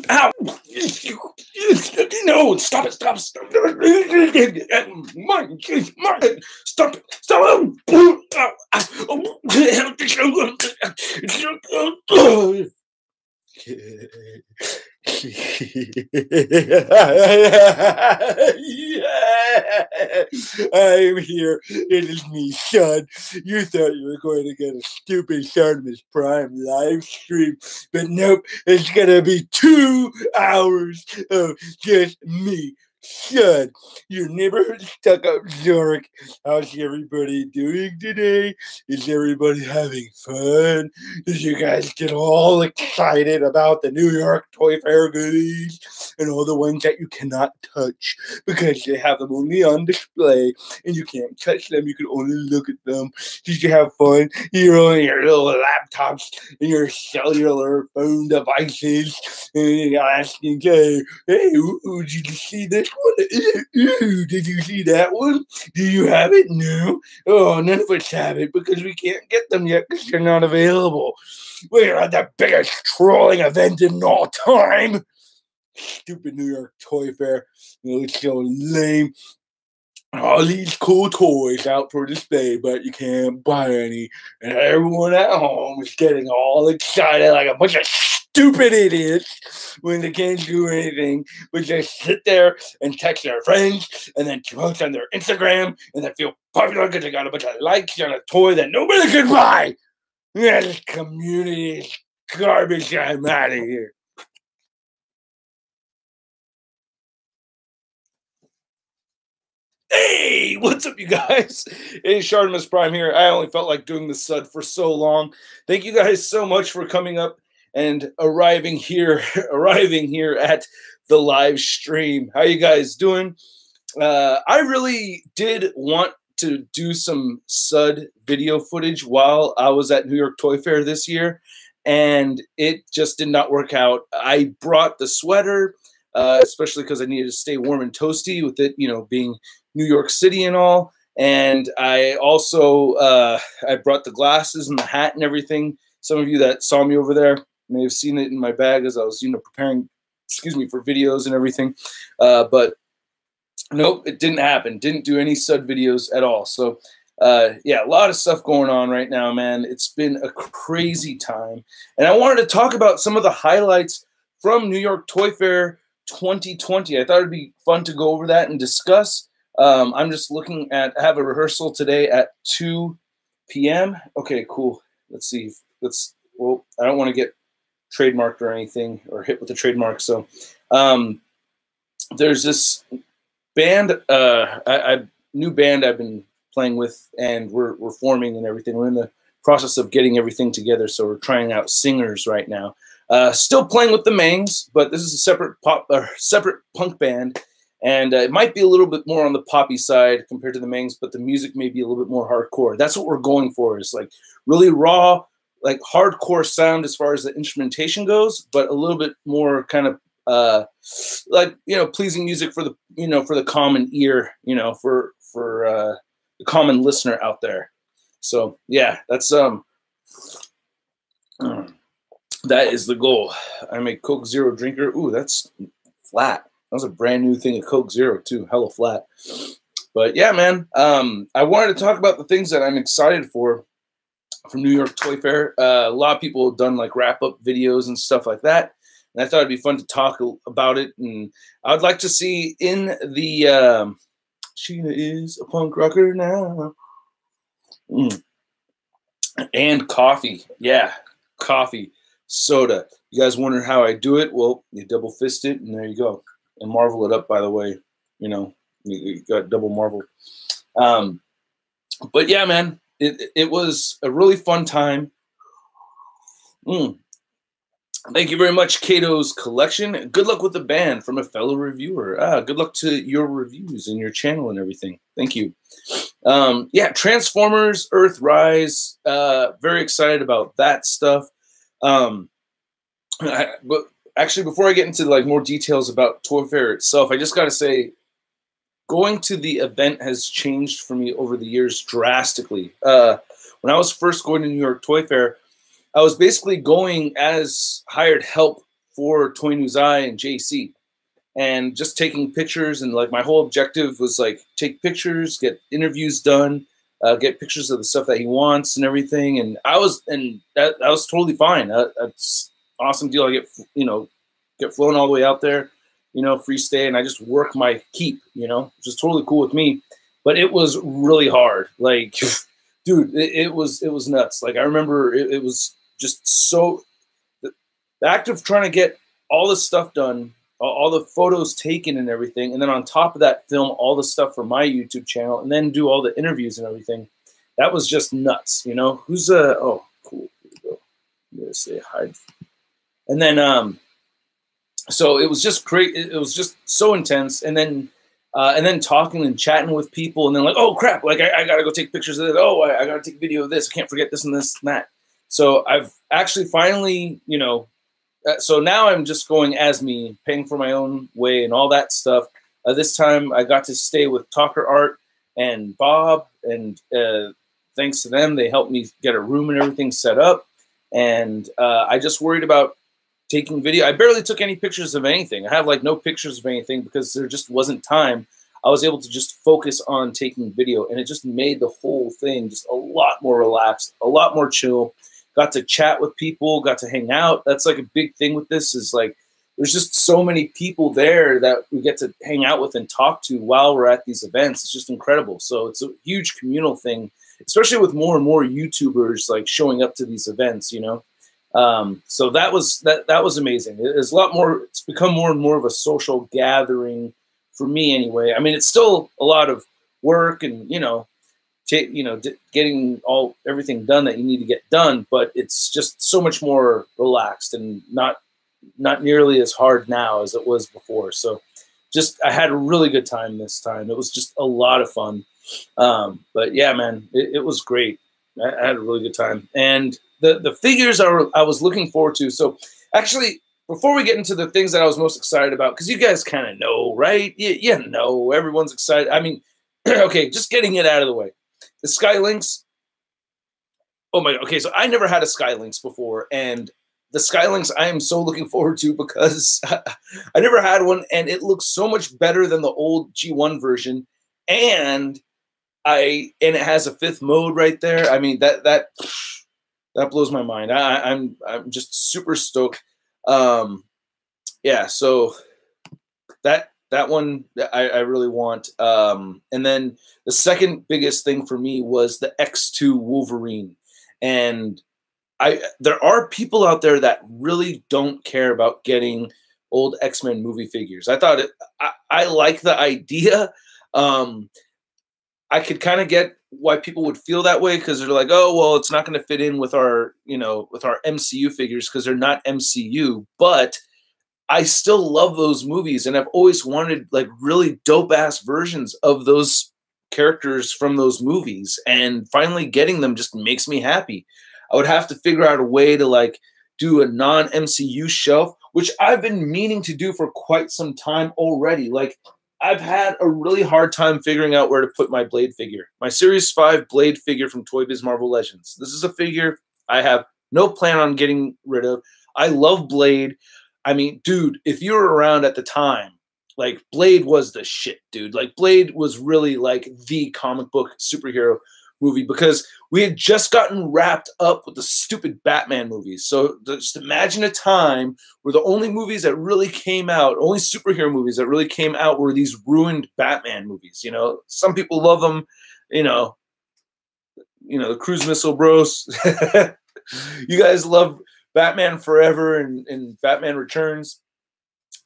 Ow. No, stop it, stop. Martin, stop it, stop it. I'm here. It is me, son. You thought you were going to get a stupid ShartimusPrime live stream, but nope, it's gonna be 2 hours of just me. Son, your neighborhood stuck-up Zork. How's everybody doing today? Is everybody having fun? Did you guys get all excited about the New York Toy Fair goodies and all the ones that you cannot touch because they have them only on display and you can't touch them, you can only look at them? Did you have fun? You're on your little laptops and your cellular phone devices and you're asking, hey, ooh, did you see this one? Ooh, did you see that one? Do you have it? No. Oh, none of us have it because we can't get them yet because they're not available. We're at the biggest trolling event in all time. Stupid New York Toy Fair. It looks so lame. All these cool toys out for display, but you can't buy any. And everyone at home is getting all excited like a bunch of stupid idiots when they can't do anything but just sit there and text their friends and then post on their Instagram and then feel popular because they got a bunch of likes on a toy that nobody could buy. Yeah, this community is garbage. I'm out of here. Hey, what's up, you guys? It's ShartimusPrime here. I only felt like doing the SUD for so long. Thank you guys so much for coming up and arriving here at the live stream. How you guys doing? I really did want to do some SUD video footage while I was at New York Toy Fair this year, and it just did not work out. I brought the sweater, especially because I needed to stay warm and toasty with it, you know, being New York City and all. And I also I brought the glasses and the hat and everything. Some of you that saw me over there may have seen it in my bag as I was, you know, preparing, for videos and everything. But nope, it didn't happen. Didn't do any SUD videos at all. So yeah, a lot of stuff going on right now, man. It's been a crazy time. And I wanted to talk about some of the highlights from New York Toy Fair 2020. I thought it'd be fun to go over that and discuss. I'm just looking at, I have a rehearsal today at 2 p.m. Okay, cool. Let's see. Well, I don't want to get trademarked or anything or hit with the trademark. So there's this band, new band I've been playing with, and we're forming and everything. We're in the process of getting everything together. So we're trying out singers right now. Still playing with the Mangs, but this is a separate punk band. And it might be a little bit more on the poppy side compared to the Mangs, but the music may be a little bit more hardcore. That's what we're going for, is like really raw, like hardcore sound as far as the instrumentation goes, but a little bit more kind of like, you know, pleasing music for the, you know, for the common ear, you know, for the common listener out there. So yeah, that's that is the goal. I'm a Coke Zero drinker. Ooh, that's flat. That was a brand new thing of Coke Zero too, hella flat. But yeah, man, I wanted to talk about the things that I'm excited for from New York Toy Fair. A lot of people have done like wrap-up videos and stuff like that, and I thought it'd be fun to talk about it. And I'd like to see in the Sheena is a punk rocker now. And coffee, yeah, coffee, soda. You guys wondering how I do it? Well, you double fist it, and there you go. And marvel it up, by the way. You know, you got double marvel. But yeah, man, it was a really fun time. Thank you very much, Kato's Collection. Good luck with the band from a fellow reviewer. Good luck to your reviews and your channel and everything. Thank you. Yeah, Transformers, Earthrise. Very excited about that stuff. But actually, before I get into like more details about Toy Fair itself, I just got to say, going to the event has changed for me over the years drastically. When I was first going to New York Toy Fair, I was basically going as hired help for Toy News Eye and JC, and just taking pictures. And like my whole objective was like take pictures, get interviews done, get pictures of the stuff that he wants and everything. And that was totally fine. That's awesome deal. I get, you know, get flown all the way out there, you know, free stay, and I just work my keep, you know, which is totally cool with me. But it was really hard. Like, dude, it was nuts. Like I remember it was just so, the act of trying to get all this stuff done, all the photos taken and everything, and then on top of that, film all the stuff for my YouTube channel, and then do all the interviews and everything. That was just nuts, you know. Who's oh, cool. Here we go. I'm gonna say hide. And then so it was just great. It was just so intense, and then talking and chatting with people, and then like, oh crap, like I gotta go take pictures of this. Oh, I gotta take video of this. I can't forget this and this and that. So I've actually finally, you know, so now I'm just going as me, paying for my own way and all that stuff. This time I got to stay with Talker Art and Bob, and thanks to them, they helped me get a room and everything set up. And I just worried about taking video. I barely took any pictures of anything. I have like no pictures of anything because there just wasn't time. I was able to just focus on taking video, and it just made the whole thing just a lot more relaxed, a lot more chill. Got to chat with people, got to hang out. That's like a big thing with this, is like there's just so many people there that we get to hang out with and talk to while we're at these events. It's just incredible. So it's a huge communal thing, especially with more and more YouTubers like showing up to these events, you know. So that was amazing. It's a lot more, it's become more and more of a social gathering for me anyway. I mean, it's still a lot of work and, you know, getting everything done that you need to get done, but it's just so much more relaxed and not nearly as hard now as it was before. So just, I had a really good time this time. It was just a lot of fun. But yeah, man, it was great. I had a really good time. And the figures I was looking forward to. So actually, before we get into the things that I was most excited about, because you guys kind of know, right? You know, everyone's excited. I mean, okay, just getting it out of the way. The Skylynx. Oh my God. Okay, so I never had a Skylynx before, and the Skylynx I am so looking forward to because I never had one, and it looks so much better than the old G1 version, and it has a 5th mode right there. I mean, that blows my mind. I'm just super stoked. Yeah, so that one I really want. And then the second biggest thing for me was the X2 Wolverine. And there are people out there that really don't care about getting old X-Men movie figures. I like the idea. I could kind of get why people would feel that way, because they're like, oh, well, it's not going to fit in with our, you know, with our MCU figures because they're not MCU. But I still love those movies, and I've always wanted like really dope ass versions of those characters from those movies, and finally getting them just makes me happy. I would have to figure out a way to like do a non-MCU shelf, which I've been meaning to do for quite some time already. Like, I've had a really hard time figuring out where to put my Blade figure. My Series 5 Blade figure from Toy Biz Marvel Legends. This is a figure I have no plan on getting rid of. I love Blade. I mean, dude, if you were around at the time, like, Blade was the shit, dude. Like, Blade was really like the comic book superhero movie, because we had just gotten wrapped up with the stupid Batman movies. So just imagine a time where the only movies that really came out, only superhero movies that really came out, were these ruined Batman movies. You know, some people love them, you know, the cruise missile bros. You guys love Batman Forever and Batman Returns.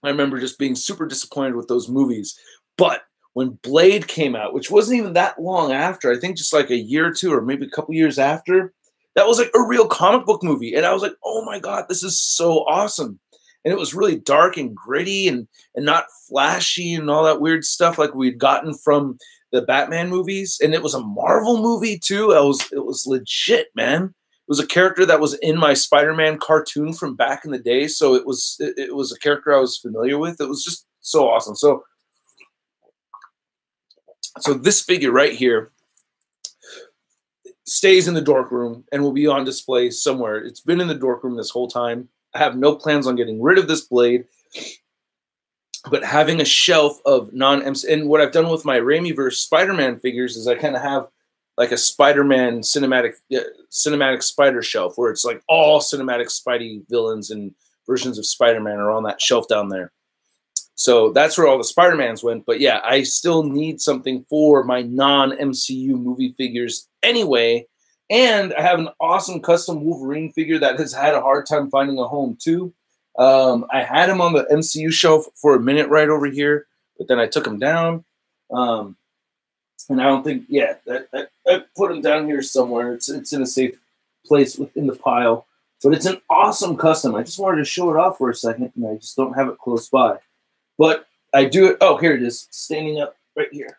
I remember just being super disappointed with those movies. But when Blade came out, which wasn't even that long after, I think just like a year or two, or maybe a couple years after, that was like a real comic book movie. And I was like, oh my God, this is so awesome. And it was really dark and gritty and not flashy and all that weird stuff like we'd gotten from the Batman movies. And it was a Marvel movie too. It was legit, man. It was a character that was in my Spider-Man cartoon from back in the day. So it was a character I was familiar with. It was just so awesome. So this figure right here, stays in the dork room and will be on display somewhere. It's been in the dork room this whole time. I have no plans on getting rid of this blade, but having a shelf of non-MC, and what I've done with my Raimiverse Spider-Man figures is I kind of have like a Spider-Man cinematic spider shelf where it's like all cinematic Spidey villains and versions of Spider-Man are on that shelf down there. So that's where all the Spider-Mans went. But yeah, I still need something for my non-MCU movie figures anyway. And I have an awesome custom Wolverine figure that has had a hard time finding a home too. I had him on the MCU shelf for a minute right over here, but then I took him down. And I don't think, yeah, I put him down here somewhere. It's in a safe place within the pile. But it's an awesome custom. I just wanted to show it off for a second, and I just don't have it close by. But I do it. Oh, here it is, standing up right here.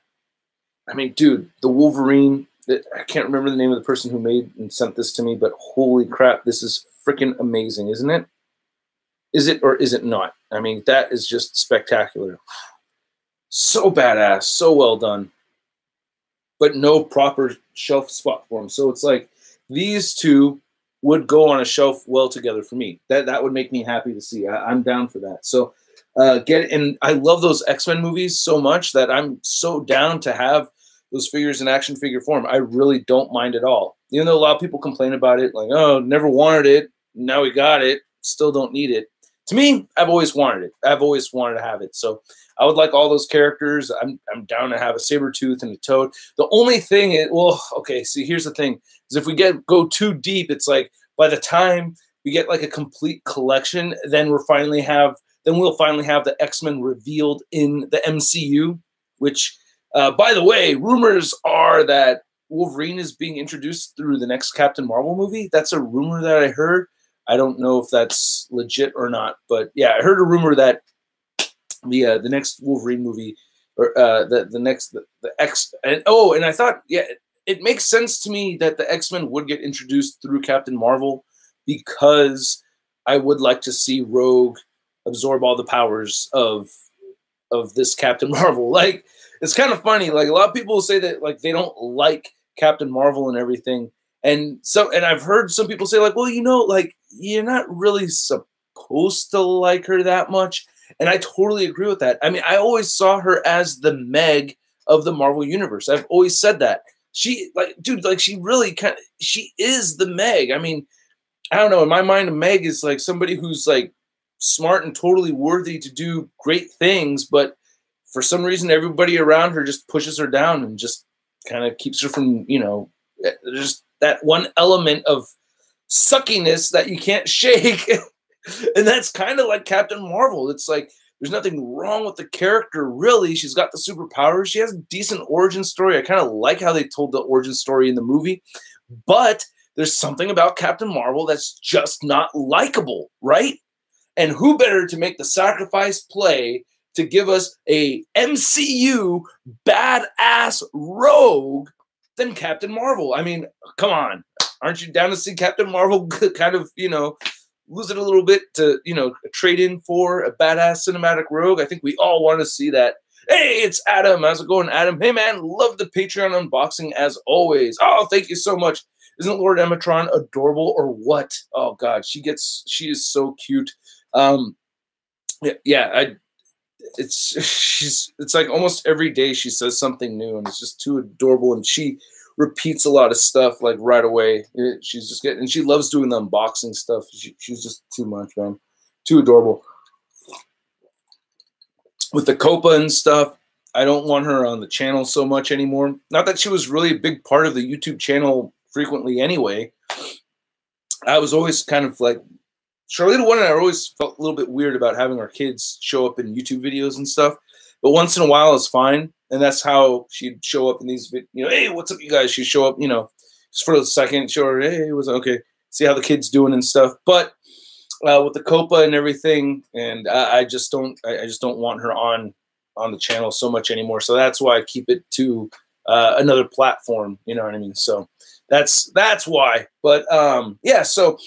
I mean, dude, the Wolverine. I can't remember the name of the person who made and sent this to me, but holy crap, this is freaking amazing, isn't it? Is it or is it not? I mean, that is just spectacular. So badass, so well done. But no proper shelf spot for them. So it's like these two would go on a shelf well together for me. That would make me happy to see. I'm down for that. So and I love those X-Men movies so much that I'm so down to have those figures in action figure form. I really don't mind at all. Even though a lot of people complain about it, like, oh, never wanted it, now we got it, still don't need it. To me, I've always wanted it. I've always wanted to have it. So I would like all those characters. I'm down to have a Sabretooth and a Toad. The only thing is, well, okay, see, here's the thing, is if we go too deep, it's like by the time we get like a complete collection, then we'll finally have the X-Men revealed in the MCU, which, by the way, rumors are that Wolverine is being introduced through the next Captain Marvel movie. That's a rumor that I heard. I don't know if that's legit or not, but yeah, I heard a rumor that the next Wolverine movie, or the X, and I thought, yeah, it makes sense to me that the X-Men would get introduced through Captain Marvel, because I would like to see Rogue absorb all the powers of this Captain Marvel. Like, it's kind of funny. Like, a lot of people say that like they don't like Captain Marvel and everything. And I've heard some people say like, well, you know, like you're not really supposed to like her that much. And I totally agree with that. I mean, I always saw her as the Meg of the Marvel Universe. I've always said that. She, like, dude, like she is the Meg. I mean, I don't know. In my mind, Meg is like somebody who's like smart and totally worthy to do great things, but for some reason, everybody around her just pushes her down and just kind of keeps her from, you know, just that one element of suckiness that you can't shake. And that's kind of like Captain Marvel. It's like there's nothing wrong with the character, really. She's got the superpowers. She has a decent origin story. I kind of like how they told the origin story in the movie. But there's something about Captain Marvel that's just not likable, right? And who better to make the sacrifice play to give us a MCU badass Rogue than Captain Marvel? I mean, come on. Aren't you down to see Captain Marvel kind of, you know, lose it a little bit to, you know, trade in for a badass cinematic Rogue? I think we all want to see that. Hey, it's Adam. How's it going, Adam? Hey, man, love the Patreon unboxing as always. Oh, thank you so much. Isn't Lord Emetron adorable or what? Oh, God, she is so cute. It's like almost every day she says something new, and it's just too adorable. And she repeats a lot of stuff like right away. She's just and she loves doing the unboxing stuff. She's just too much, man. Too adorable. With the Copa and stuff, I don't want her on the channel so much anymore. Not that she was really a big part of the YouTube channel frequently anyway. I was always kind of like, Charlita 1 and I always felt a little bit weird about having our kids show up in YouTube videos and stuff. But once in a while is fine. And that's how she'd show up in these, you know, hey, what's up, you guys? She'd show up, you know, just for a second, show her, hey, what's okay, see how the kid's doing and stuff. But with the Copa and everything, and I just don't want her on the channel so much anymore. So that's why I keep it to another platform. You know what I mean? So that's why. But yeah, so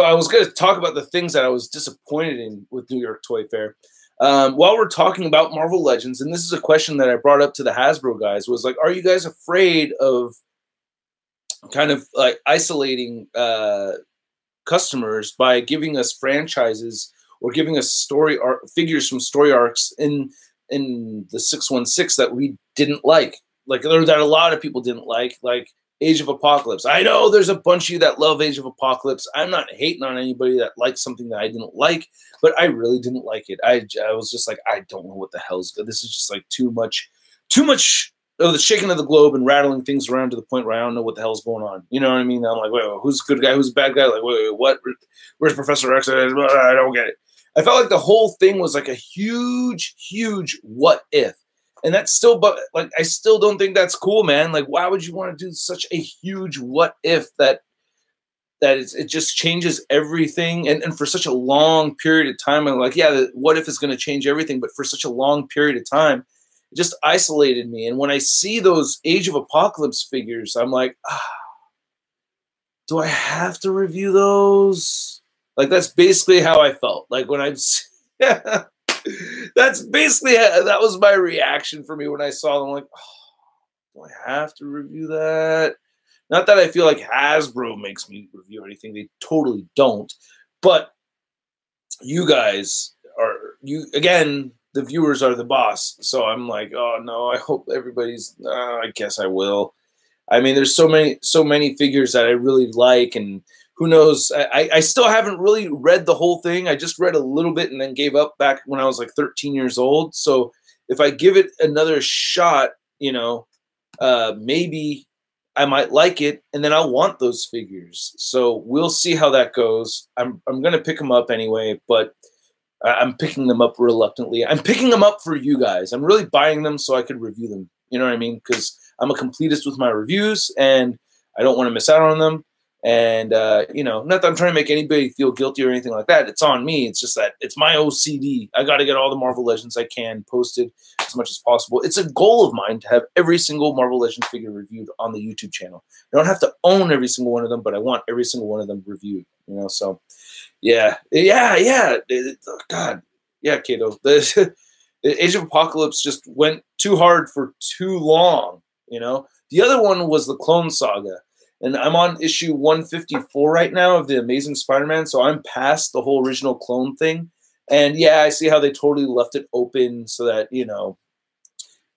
I was going to talk about the things that I was disappointed in with New York Toy Fair. While we're talking about Marvel Legends, and this is a question that I brought up to the Hasbro guys, was like, are you guys afraid of kind of like isolating customers by giving us franchises or giving us figures from story arcs in the 616 that we didn't like or that a lot of people didn't like Age of Apocalypse. I know there's a bunch of you that love Age of Apocalypse. I'm not hating on anybody that likes something that I didn't like, but I really didn't like it. I was just like, I don't know what the hell's good. This is just like too much of the shaking of the globe and rattling things around to the point where I don't know what the hell's going on. You know what I mean? I'm like, wait, who's the good guy? Who's the bad guy? Like, wait, what? Where's Professor X? I don't get it. I felt like the whole thing was like a huge, huge what if. And that's still, but like, I still don't think that's cool, man. Like, why would you want to do such a huge what if that it just changes everything? And for such a long period of time, I'm like, yeah, the what if is going to change everything. But for such a long period of time, it just isolated me. And when I see those Age of Apocalypse figures, I'm like, do I have to review those? Like, that's basically how I felt. Like when that's basically, that was my reaction for me when I saw them. I'm like, do I have to review that? Not that I feel like Hasbro makes me review anything. They totally don't. But you guys again, the viewers are the boss. So I'm like, oh no, I hope everybody's, I guess I will. I mean, there's so many figures that I really like, and who knows? I still haven't really read the whole thing. I just read a little bit and then gave up back when I was like 13 years old. So if I give it another shot, you know, maybe I might like it, and then I'll want those figures. So we'll see how that goes. I'm gonna pick them up anyway, but I'm picking them up reluctantly. I'm picking them up for you guys. I'm really buying them so I could review them. You know what I mean? Because I'm a completist with my reviews, and I don't want to miss out on them. And, you know, not that I'm trying to make anybody feel guilty or anything like that. It's on me. It's just that it's my OCD. I got to get all the Marvel Legends I can posted as much as possible. It's a goal of mine to have every single Marvel Legends figure reviewed on the YouTube channel. I don't have to own every single one of them, but I want every single one of them reviewed, you know? So, yeah. God. Yeah, Kato. The Age of Apocalypse just went too hard for too long, you know? The other one was the Clone Saga. And I'm on issue 154 right now of the Amazing Spider-Man, so I'm past the whole original clone thing. And yeah, I see how they totally left it open so that, you know,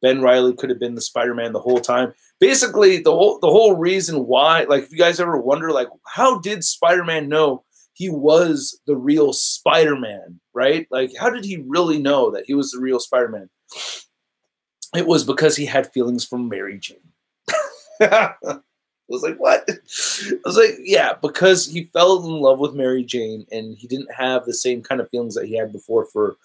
Ben Reilly could have been the Spider-Man the whole time. Basically, the whole reason why, like, if you guys ever wonder, like, how did Spider-Man know he was the real Spider-Man, right? Like, how did he really know that he was the real Spider-Man? It was because he had feelings for Mary Jane. I was like, what? I was like, yeah, because he fell in love with Mary Jane, and he didn't have the same kind of feelings that he had before for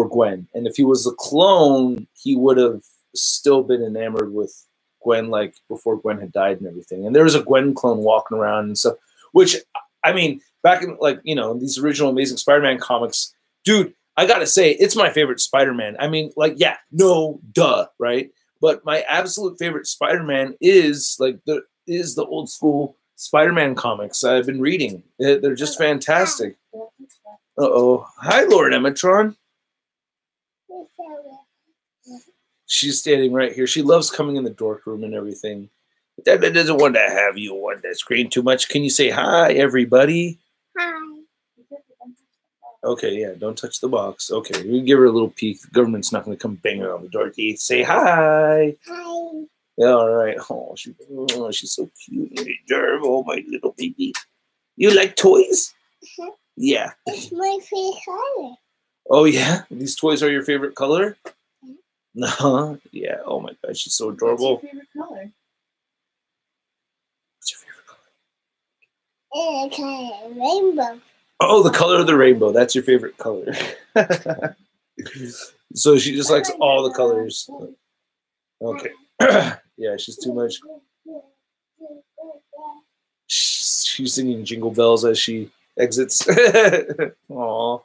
Gwen. And if he was a clone, he would have still been enamored with Gwen, like before Gwen had died and everything. And there was a Gwen clone walking around and stuff, which, I mean, back in, like, you know, these original Amazing Spider-Man comics, dude, I gotta say, it's my favorite Spider-Man. I mean, like, yeah, no, duh, right? But my absolute favorite Spider-Man is like the old school Spider-Man comics I've been reading. They're just fantastic. Uh-oh. Hi, Lord Emmetron. She's standing right here. She loves coming in the dork room and everything. But Dad doesn't want to have you on that screen too much. Can you say hi, everybody? Hi. Okay, yeah, don't touch the box. Okay, we give her a little peek. The government's not going to come bang her on the door. Say hi. Hi. Yeah, all right. Oh, she's so cute and adorable, my little baby. You like toys? Uh-huh. Yeah. It's my favorite color. Oh, yeah? These toys are your favorite color? Yeah. No. Yeah. Oh, my God. She's so adorable. What's your favorite color? What's your favorite color? It's a rainbow. Oh, the color of the rainbow. That's your favorite color. So she just likes all the colors. Okay. Yeah, she's too much. She's singing Jingle Bells as she exits. Aw.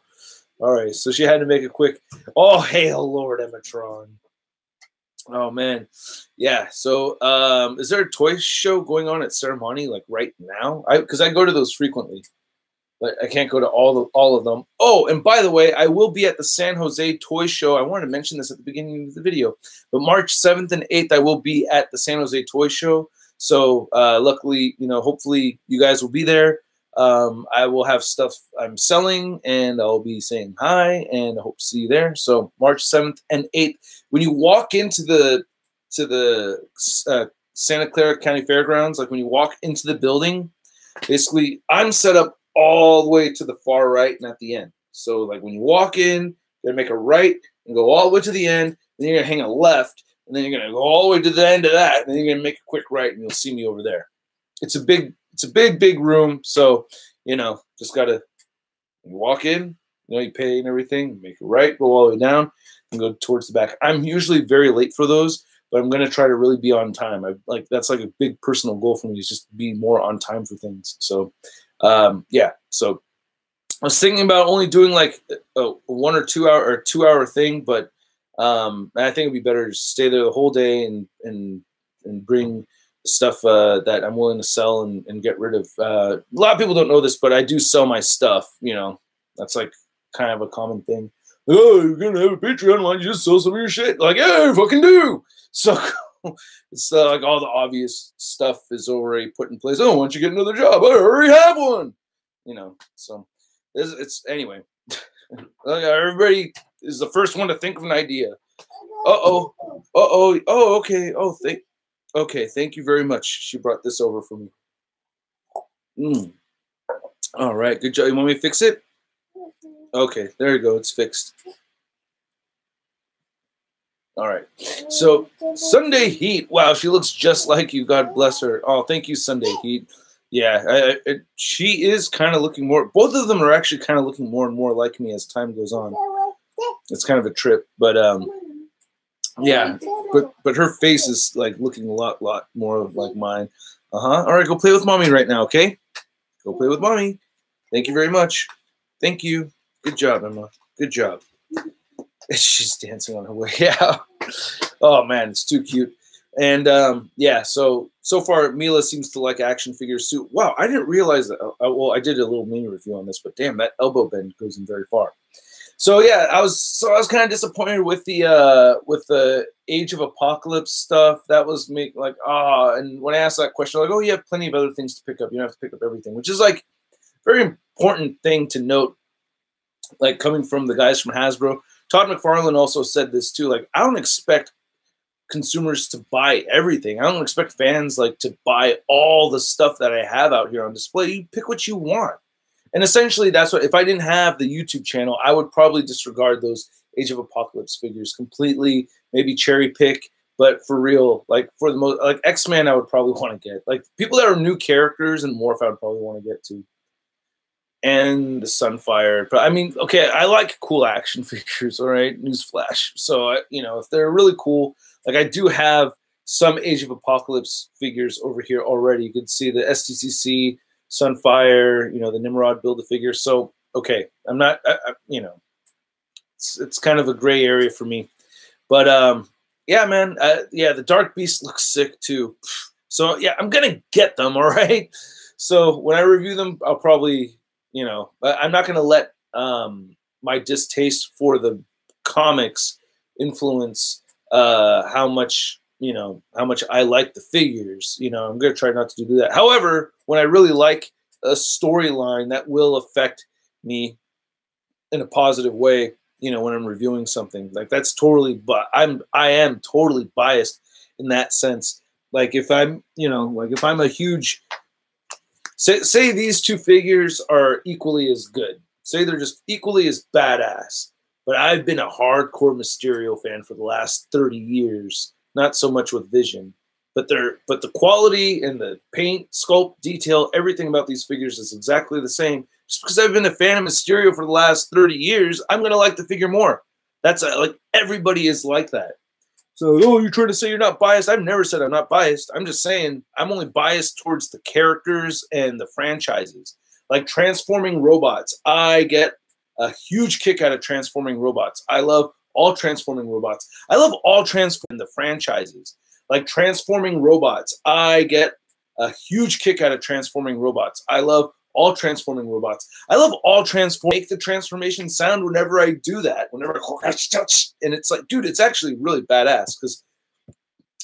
All right, so she had to make a quick. Oh, hail Lord Emmetron. Oh man, yeah. So, is there a toy show going on at Ceremony like right now? Because I go to those frequently, but I can't go to all of them. Oh, and by the way, I will be at the San Jose Toy Show. I wanted to mention this at the beginning of the video, but March 7th and 8th, I will be at the San Jose Toy Show. So luckily, you know, hopefully you guys will be there. I will have stuff I'm selling, and I'll be saying hi, and I hope to see you there. So March 7th and 8th, when you walk into the Santa Clara County Fairgrounds, like when you walk into the building, basically I'm set up all the way to the far right and at the end. So like when you walk in, you're gonna make a right and go all the way to the end, then you're gonna hang a left, and then you're gonna go all the way to the end of that, and then you're gonna make a quick right, and you'll see me over there. It's a big room, so you know, just gotta walk in, you know, you pay and everything, make a right, go all the way down, and go towards the back. I'm usually very late for those, but I'm gonna try to really be on time. That's like a big personal goal for me, is just be more on time for things. So yeah, so I was thinking about only doing like a 1 or 2 hour or 2 hour thing, but I think it'd be better to stay there the whole day and bring stuff that I'm willing to sell and get rid of. A lot of people don't know this, but I do sell my stuff. You know, that's like kind of a common thing. Oh, you're gonna have a Patreon? Why don't you just sell some of your shit? Like, yeah, I fucking do. So it's like all the obvious stuff is already put in place. Oh, why don't you get another job? I already have one. You know, so it's anyway. Everybody is the first one to think of an idea. Oh, okay. Okay, thank you very much. She brought this over for me. All right, good job. You want me to fix it? Okay, there you go. It's fixed. All right. So Sunday Heat. Wow, she looks just like you. God bless her. Oh, thank you, Sunday Heat. Yeah, she is kind of looking more. Both of them are actually kind of looking more and more like me as time goes on. It's kind of a trip, but yeah, but her face is like looking a lot more like mine. All right, go play with mommy right now, okay? Go play with mommy. Thank you very much. Thank you. Good job, Emma. Good job. She's dancing on her way out. Oh man, it's too cute. And yeah, so far Mila seems to like action figures too. Wow, I didn't realize that. Well, I did a little mini review on this, but damn, that elbow bend goes in very far. So yeah, I was kind of disappointed with the Age of Apocalypse stuff. That was me like, and when I asked that question, like, oh, you have plenty of other things to pick up. You don't have to pick up everything, which is like very important thing to note, like coming from the guys from Hasbro. Todd McFarlane also said this too. Like, I don't expect consumers to buy everything. I don't expect fans like to buy all the stuff that I have out here on display. You pick what you want. And essentially that's what, if I didn't have the YouTube channel, I would probably disregard those Age of Apocalypse figures completely, maybe cherry pick, but for real, like for the most, like X-Men I would probably want to get. Like people that are new characters and Morph I would probably want to get to. And the Sunfire. But I mean, okay, I like cool action figures, all right? Newsflash. So, you know, if they're really cool, like I do have some Age of Apocalypse figures over here already. You can see the STCC, Sunfire, you know, the Nimrod Build-A-Figure. So, okay, I'm not, you know, it's kind of a gray area for me. But, yeah, man, yeah, the Dark Beast looks sick too. So, yeah, I'm going to get them, all right? So when I review them, I'll probably, you know, I'm not going to let my distaste for the comics influence how much, you know, how much I like the figures. You know, I'm going to try not to do that. However, when I really like a storyline, that will affect me in a positive way, you know, when I'm reviewing something. Like that's totally, but I am totally biased in that sense. Like if I'm, you know, like if I'm a huge, say these two figures are equally as good. Say they're just equally as badass. But I've been a hardcore Mysterio fan for the last 30 years. Not so much with Vision. But the quality and the paint, sculpt, detail, everything about these figures is exactly the same. Just because I've been a fan of Mysterio for the last 30 years, I'm going to like the figure more. That's like everybody is like that. So, oh, you're trying to say you're not biased? I've never said I'm not biased. I'm just saying I'm only biased towards the characters and the franchises. Like transforming robots. I get a huge kick out of transforming robots. I love all transforming robots. I love all transforming the franchises. Like transforming robots. I get a huge kick out of transforming robots. I love all transforming robots. I love all make the transformation sound whenever I do that. Whenever I touch, and it's like, dude, it's actually really badass because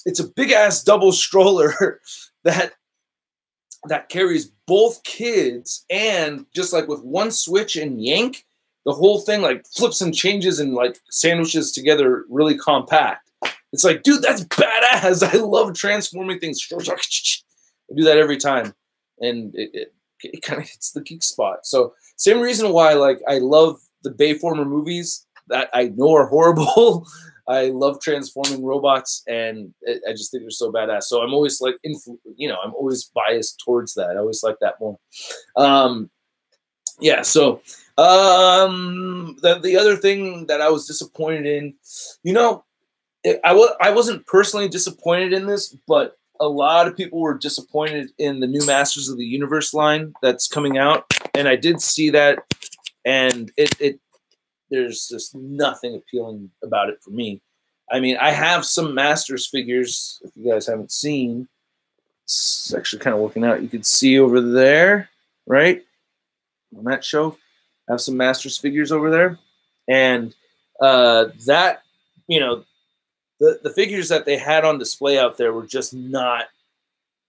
it's a big ass double stroller that carries both kids, and just like with one switch and yank, the whole thing like flips and changes and like sandwiches together really compact. It's like, dude, that's badass. I love transforming things. I do that every time, and it kind of hits the geek spot. So same reason why like I love the Bayformer movies that I know are horrible. I love transforming robots, and I just think they're so badass. So I'm always like, I'm always biased towards that. I always like that more. Yeah. So the other thing that I was disappointed in, I wasn't personally disappointed in this, but a lot of people were disappointed in the new Masters of the Universe line that's coming out, and I did see that, and there's just nothing appealing about it for me. I mean, I have some Masters figures, if you guys haven't seen. It's actually kind of working out. You can see over there, right? On that shelf, I have some Masters figures over there. And that, the figures that they had on display out there were just not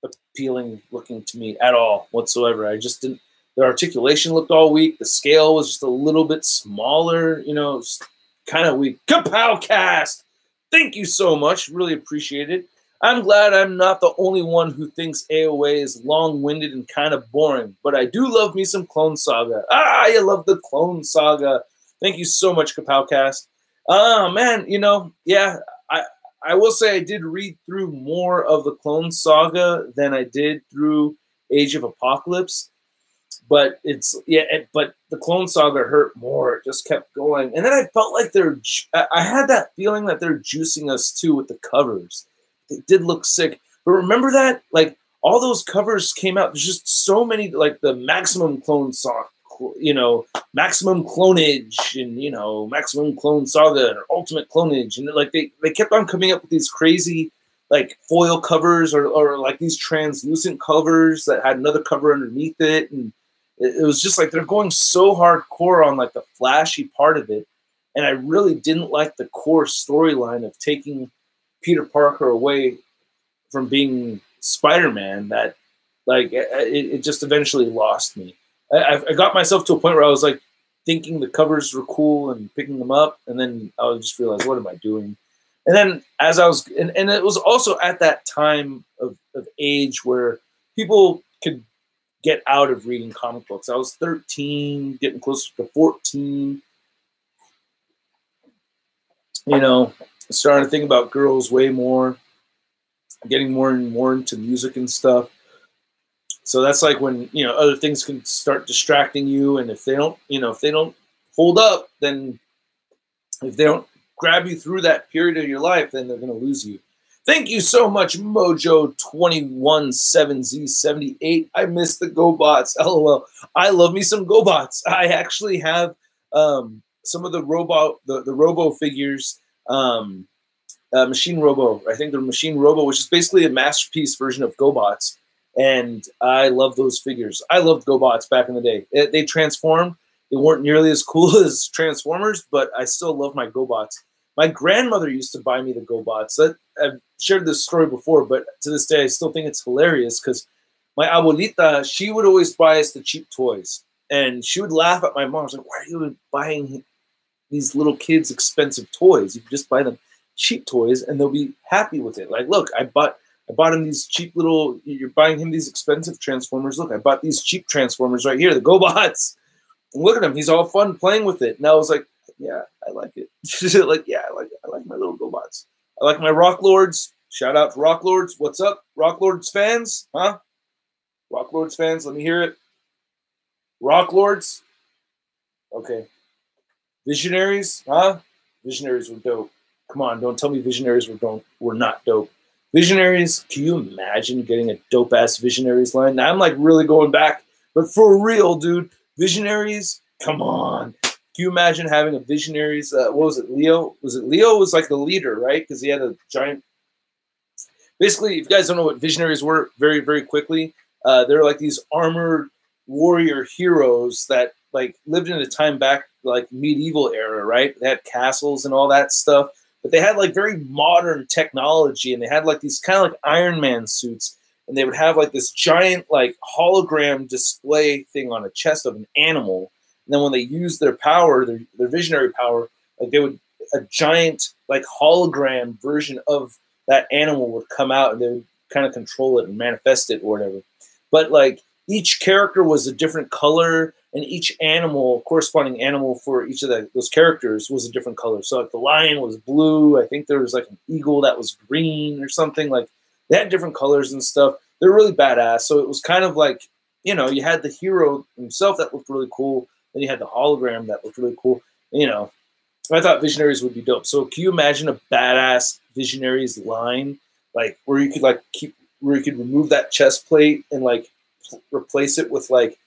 appealing looking to me at all whatsoever. I just didn't. The articulation looked all weak. The scale was just a little bit smaller, kind of weak. Kapow cast! Thank you so much. Really appreciate it. I'm glad I'm not the only one who thinks AOA is long-winded and kind of boring, but I do love me some Clone Saga. I love the Clone Saga. Thank you so much, Kapow cast. Man, yeah, I will say I did read through more of the Clone Saga than I did through Age of Apocalypse. But but the Clone Saga hurt more. It just kept going. And then I felt like I had that feeling that they're juicing us too with the covers. They did look sick. But remember that? Like, all those covers came out. There's just so many, like the Maximum Clone Saga, Maximum Clonage, and, Maximum Clone Saga, or Ultimate Clonage. And like they kept on coming up with these crazy, like, foil covers or like these translucent covers that had another cover underneath it. And it was just like they're going so hardcore on like the flashy part of it, and I really didn't like the core storyline of taking Peter Parker away from being Spider-Man. That like it just eventually lost me. I got myself to a point where I was like thinking the covers were cool and picking them up, and then I would just realize, what am I doing? And then as I was, and it was also at that time of age where people could get out of reading comic books. I was 13, getting closer to 14. Starting to think about girls way more, getting more and more into music and stuff. So that's like when, other things can start distracting you. And if they don't hold up, then if they don't grab you through that period of your life, then they're going to lose you. Thank you so much, Mojo217Z78. I miss the Gobots. LOL. I love me some Gobots. I actually have some of the Robo figures, Machine Robo. I think they're Machine Robo, which is basically a masterpiece version of Gobots. And I love those figures. I loved Gobots back in the day. They transformed. They weren't nearly as cool as Transformers, but I still love my Gobots. My grandmother used to buy me the Gobots. I've shared this story before, but to this day, I still think it's hilarious because my abuelita, she would always buy us the cheap toys. And she would laugh at my mom. I was like, why are you buying these little kids expensive toys? You can just buy them cheap toys and they'll be happy with it. Like, look, I bought him these cheap little, you're buying him these expensive Transformers. Look, I bought these cheap Transformers right here, the Gobots. And look at him. He's all fun playing with it. And I was like, yeah, I like it. Like, yeah, I like my little Gobots. I like my Rock Lords. Shout out to Rock Lords. What's up, Rock Lords fans? Huh? Rock Lords fans, let me hear it. Rock Lords? Okay. Visionaries? Huh? Visionaries were dope. Come on, don't tell me Visionaries were not dope. Visionaries, can you imagine getting a dope-ass Visionaries line? Now, I'm like really going back, but for real, dude, Visionaries, come on. Can you imagine having a Visionaries, what was it, Leo? Was it Leo was like the leader, right? Because he had a giant... Basically, if you guys don't know what Visionaries were, very, very quickly, they're like these armored warrior heroes that like lived in a time back like medieval era, right? They had castles and all that stuff, but they had like very modern technology, and they had like these kind of like Iron Man suits, and they would have like this giant like hologram display thing on a chest of an animal. And then when they used their power, their visionary power, like they would, a giant like hologram version of that animal would come out, and they would kind of control it and manifest it or whatever. But like each character was a different color, and each animal, corresponding animal for each of those characters, was a different color. So like the lion was blue. I think there was like an eagle that was green or something. Like they had different colors and stuff. They're really badass. So it was kind of like, you know, you had the hero himself that looked really cool. Then you had the hologram that looked really cool. You know, I thought Visionaries would be dope. So can you imagine a badass Visionaries line, like where you could like where you could remove that chest plate and like replace it with like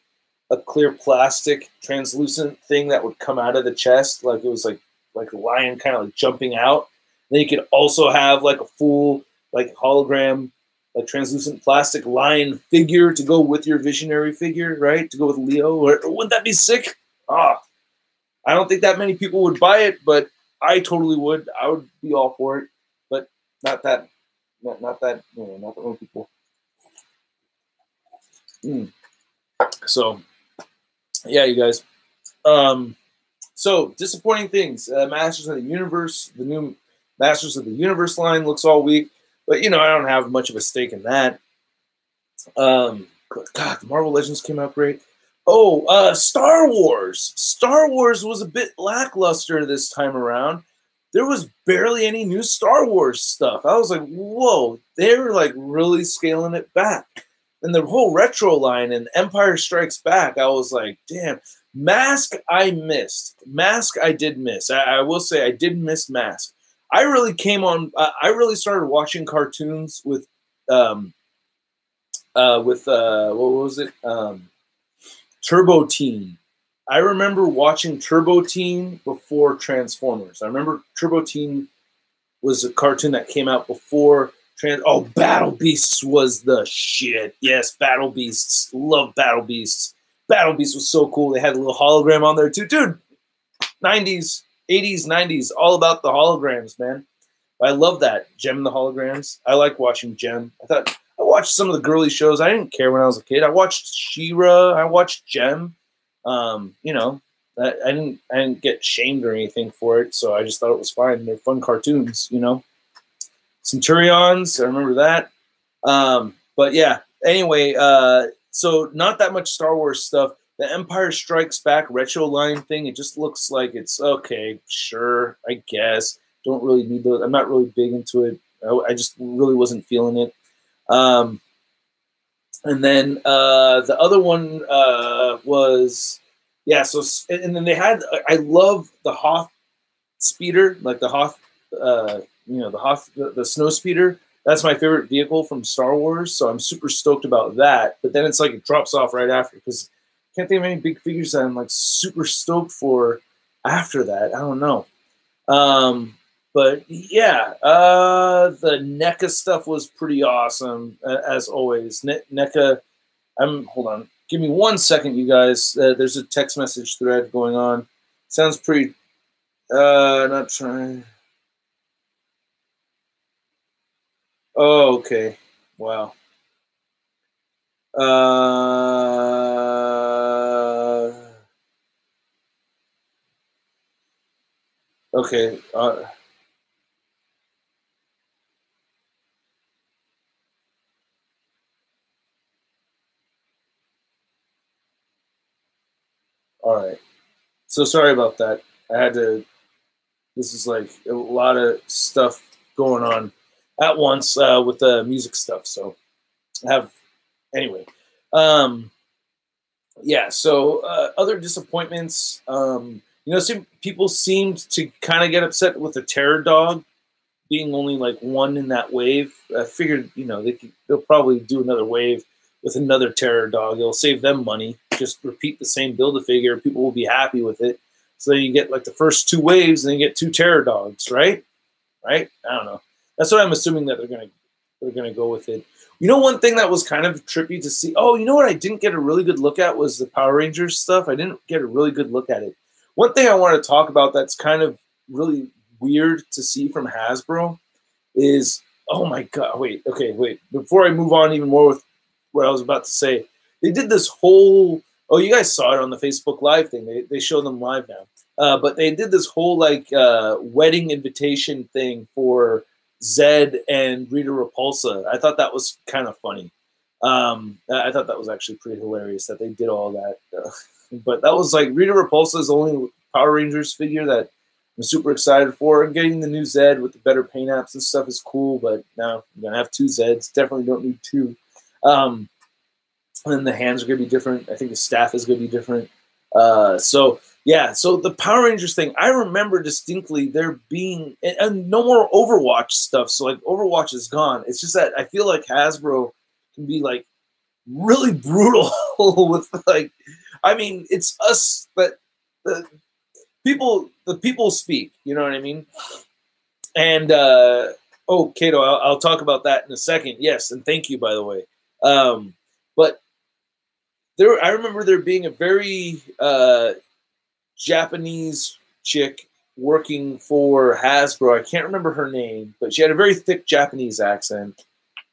a clear plastic translucent thing that would come out of the chest, like it was like a lion kind of like jumping out. Then you could also have like a full like hologram, like translucent plastic lion figure to go with your visionary figure, right? To go with Leo. Or wouldn't that be sick? Ah, I don't think that many people would buy it, but I totally would. I would be all for it, but not that many people. So, yeah, you guys. So disappointing things. Masters of the Universe, the new Masters of the Universe line looks all weak, but you know I don't have much of a stake in that. God, the Marvel Legends came out great. Oh, Star Wars. Star Wars was a bit lackluster this time around. There was barely any new Star Wars stuff. I was like, whoa, they were like really scaling it back. And the whole retro line and Empire Strikes Back, I was like, damn. Mask, I missed. Mask, I did miss. I will say I did miss Mask. I really came on. I really started watching cartoons with what was it? Turbo Teen. I remember watching Turbo Teen before Transformers. I remember Turbo Teen was a cartoon that came out before Battle Beasts was the shit. Yes, Battle Beasts. Love Battle Beasts. Battle Beasts was so cool. They had a little hologram on there too. Dude, 90s, 80s, 90s, all about the holograms, man. I love that. Gem and the Holograms. I like watching Gem. I watched some of the girly shows. I didn't care when I was a kid. I watched She-Ra. I watched Gem. You know, I didn't get shamed or anything for it, so I just thought it was fine. They're fun cartoons, you know. Centurions, I remember that. But yeah, anyway, so not that much Star Wars stuff. The Empire Strikes Back retro line thing, it just looks like it's okay, sure, I guess. Don't really need those. I'm not really big into it. I just really wasn't feeling it. And then the other one was, yeah, so, and then they had, I love the Hoth speeder, like the Hoth, you know, the Hoth, the snow speeder. That's my favorite vehicle from Star Wars, so I'm super stoked about that. But then it's like it drops off right after, because I can't think of any big figures that I'm like super stoked for after that. I don't know. But yeah, the NECA stuff was pretty awesome, as always. NECA, hold on. Give me 1 second, you guys. There's a text message thread going on. Sounds pretty, not trying. Oh, okay. Wow. Okay. All right. So sorry about that. This is like a lot of stuff going on at once with the music stuff. So anyway. Yeah, so other disappointments, you know, some people seemed to kind of get upset with the Terror Dog being only like one in that wave. I figured, you know, they'll probably do another wave with another Terror Dog. It'll save them money. Just repeat the same Build-A-Figure. People will be happy with it. So you get like the first 2 waves, and then you get 2 Terror Dogs, right? Right? I don't know. That's what I'm assuming that they're gonna go with it. You know, one thing that was kind of trippy to see. Oh, you know what I didn't get a really good look at was the Power Rangers stuff. I didn't get a really good look at it. One thing I want to talk about that's kind of really weird to see from Hasbro is oh my God, wait, okay, wait. Before I move on even more with what I was about to say, they did this whole, oh, you guys saw it on the Facebook Live thing. They show them live now. But they did this whole like wedding invitation thing for Zed and Rita Repulsa. I thought that was kind of funny. I thought that was actually pretty hilarious that they did all that. But that was like Rita Repulsa's only Power Rangers figure that I'm super excited for. And getting the new Zed with the better paint apps and stuff is cool, but now I'm going to have 2 Zeds. Definitely don't need 2. And then the hands are going to be different. I think the staff is going to be different. So the Power Rangers thing, I remember distinctly there being, and no more Overwatch stuff. So like Overwatch is gone. It's just that I feel like Hasbro can be like really brutal with like, I mean, it's us, but the people speak, you know what I mean? And, oh, Kato, I'll talk about that in a second. Yes. And thank you, by the way. But I remember there being a very, Japanese chick working for Hasbro. I can't remember her name, but she had a very thick Japanese accent.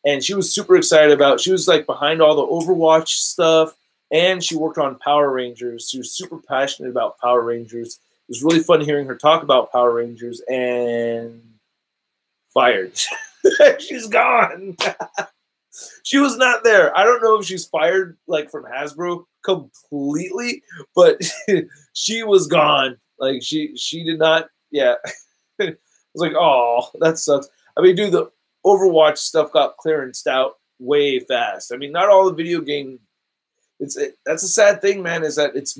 And she was super excited about, she was like behind all the Overwatch stuff, and she worked on Power Rangers. She was super passionate about Power Rangers. It was really fun hearing her talk about Power Rangers, and fired. She's gone. She was not there. I don't know if she's fired like from Hasbro completely, but she was gone. Like she did not. Yeah, I was like, oh, that sucks. I mean, dude, the Overwatch stuff got clearanced out way fast. I mean, not all the video game. That's a sad thing, man. Is that it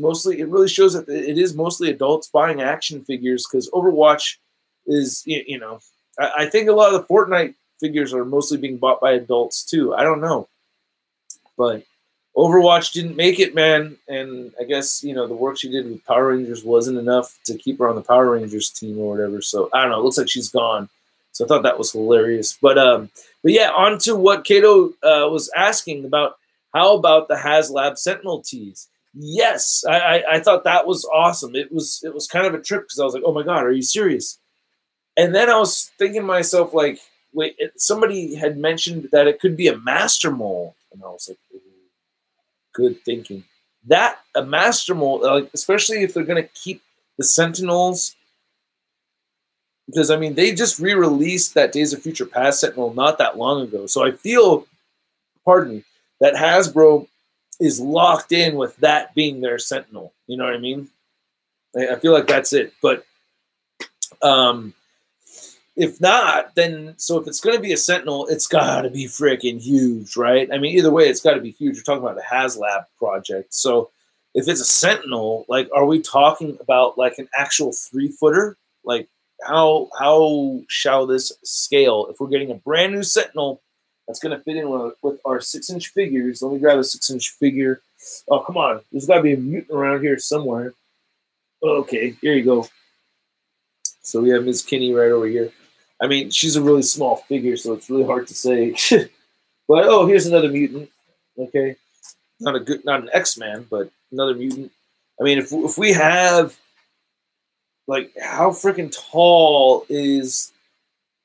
really shows that it is mostly adults buying action figures, because Overwatch is, you know, I think a lot of the Fortnite figures are mostly being bought by adults too. I don't know, but Overwatch didn't make it, man. And I guess, you know, the work she did with Power Rangers wasn't enough to keep her on the Power Rangers team or whatever. So I don't know. It looks like she's gone. So I thought that was hilarious. But yeah, on to what Kato was asking about. How about the HasLab Sentinel tees? Yes, I thought that was awesome. It was kind of a trip, because I was like, oh my God, are you serious? And then I was thinking to myself, like, wait, somebody had mentioned that it could be a master mold. And I was like, ooh, good thinking. That, a master mold, like, especially if they're going to keep the Sentinels, because, I mean, they just re-released that Days of Future Past Sentinel not that long ago. So I feel, pardon me, that Hasbro is locked in with that being their Sentinel. You know what I mean? I feel like that's it. But if not, then, so if it's going to be a Sentinel, it's got to be freaking huge, right? I mean, either way, it's got to be huge. You're talking about a HasLab project. So if it's a Sentinel, like, are we talking about like an actual 3-footer? Like, how shall this scale? If we're getting a brand new Sentinel that's going to fit in with our 6-inch figures. Let me grab a 6-inch figure. Oh, come on. There's got to be a mutant around here somewhere. Okay, here you go. So we have Ms. Kinney right over here. I mean, she's a really small figure, so it's really hard to say. But, oh, here's another mutant. Okay. Not an X-Man, but another mutant. I mean, if we have, like, how freaking tall is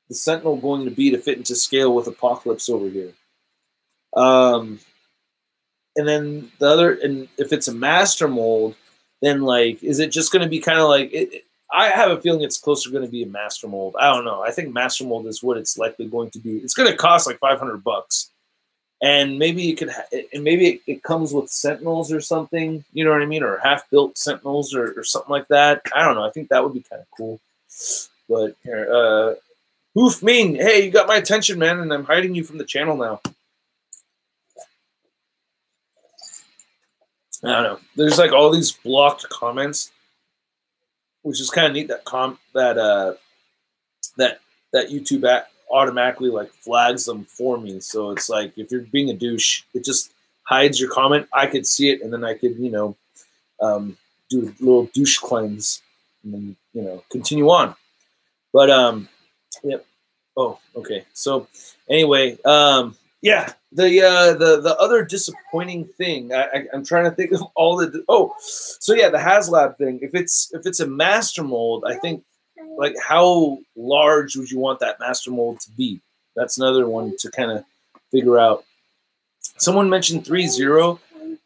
the Sentinel going to be to fit into scale with Apocalypse over here? And then the other, and if it's a master mold, then, like, is it just going to be kind of like, I have a feeling it's closer going to be a master mold. I don't know. I think master mold is what it's likely going to be. It's going to cost like $500, and maybe it could, maybe it comes with Sentinels or something. You know what I mean? Or half-built Sentinels or something like that. I don't know. I think that would be kind of cool. But here, Hoof Ming, hey, you got my attention, man, and I'm hiding you from the channel now. I don't know. There's like all these blocked comments, which is kind of neat that that YouTube automatically like flags them for me. So it's like if you're being a douche, it just hides your comment. I could see it, and then I could, you know, do a little douche cleanse, and then, you know, continue on. But yep. Oh, okay. So anyway, yeah. The other disappointing thing, I'm trying to think of all the. Oh, so yeah, the HasLab thing. If it's a master mold, I think, like, how large would you want that master mold to be? that's another one to kind of figure out. Someone mentioned 3-0.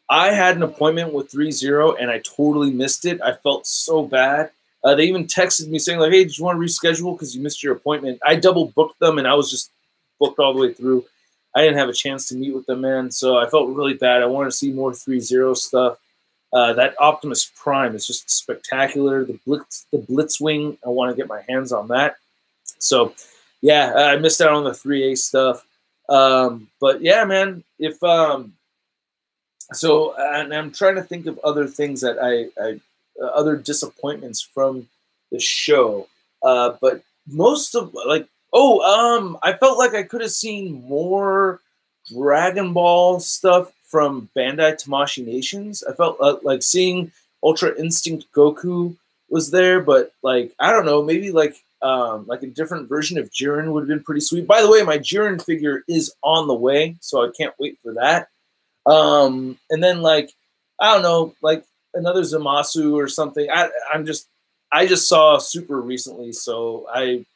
I had an appointment with 3-0 and I totally missed it. I felt so bad. They even texted me saying like, "Hey, did you want to reschedule because you missed your appointment?" I double booked them and I was just booked all the way through. I didn't have a chance to meet with them, man. So I felt really bad. I wanted to see more 3-0 stuff. That Optimus Prime is just spectacular. The Blitzwing, I want to get my hands on that. So, yeah, I missed out on the 3A stuff. But yeah, man, if so, and I'm trying to think of other things that I other disappointments from the show. But most of like, I felt like I could have seen more Dragon Ball stuff from Bandai Tamashii Nations. I felt like seeing Ultra Instinct Goku was there, but like, I don't know, maybe like a different version of Jiren would have been pretty sweet. By the way, my Jiren figure is on the way, so I can't wait for that. And then like, I don't know, like another Zamasu or something. I just saw Super recently, so I'm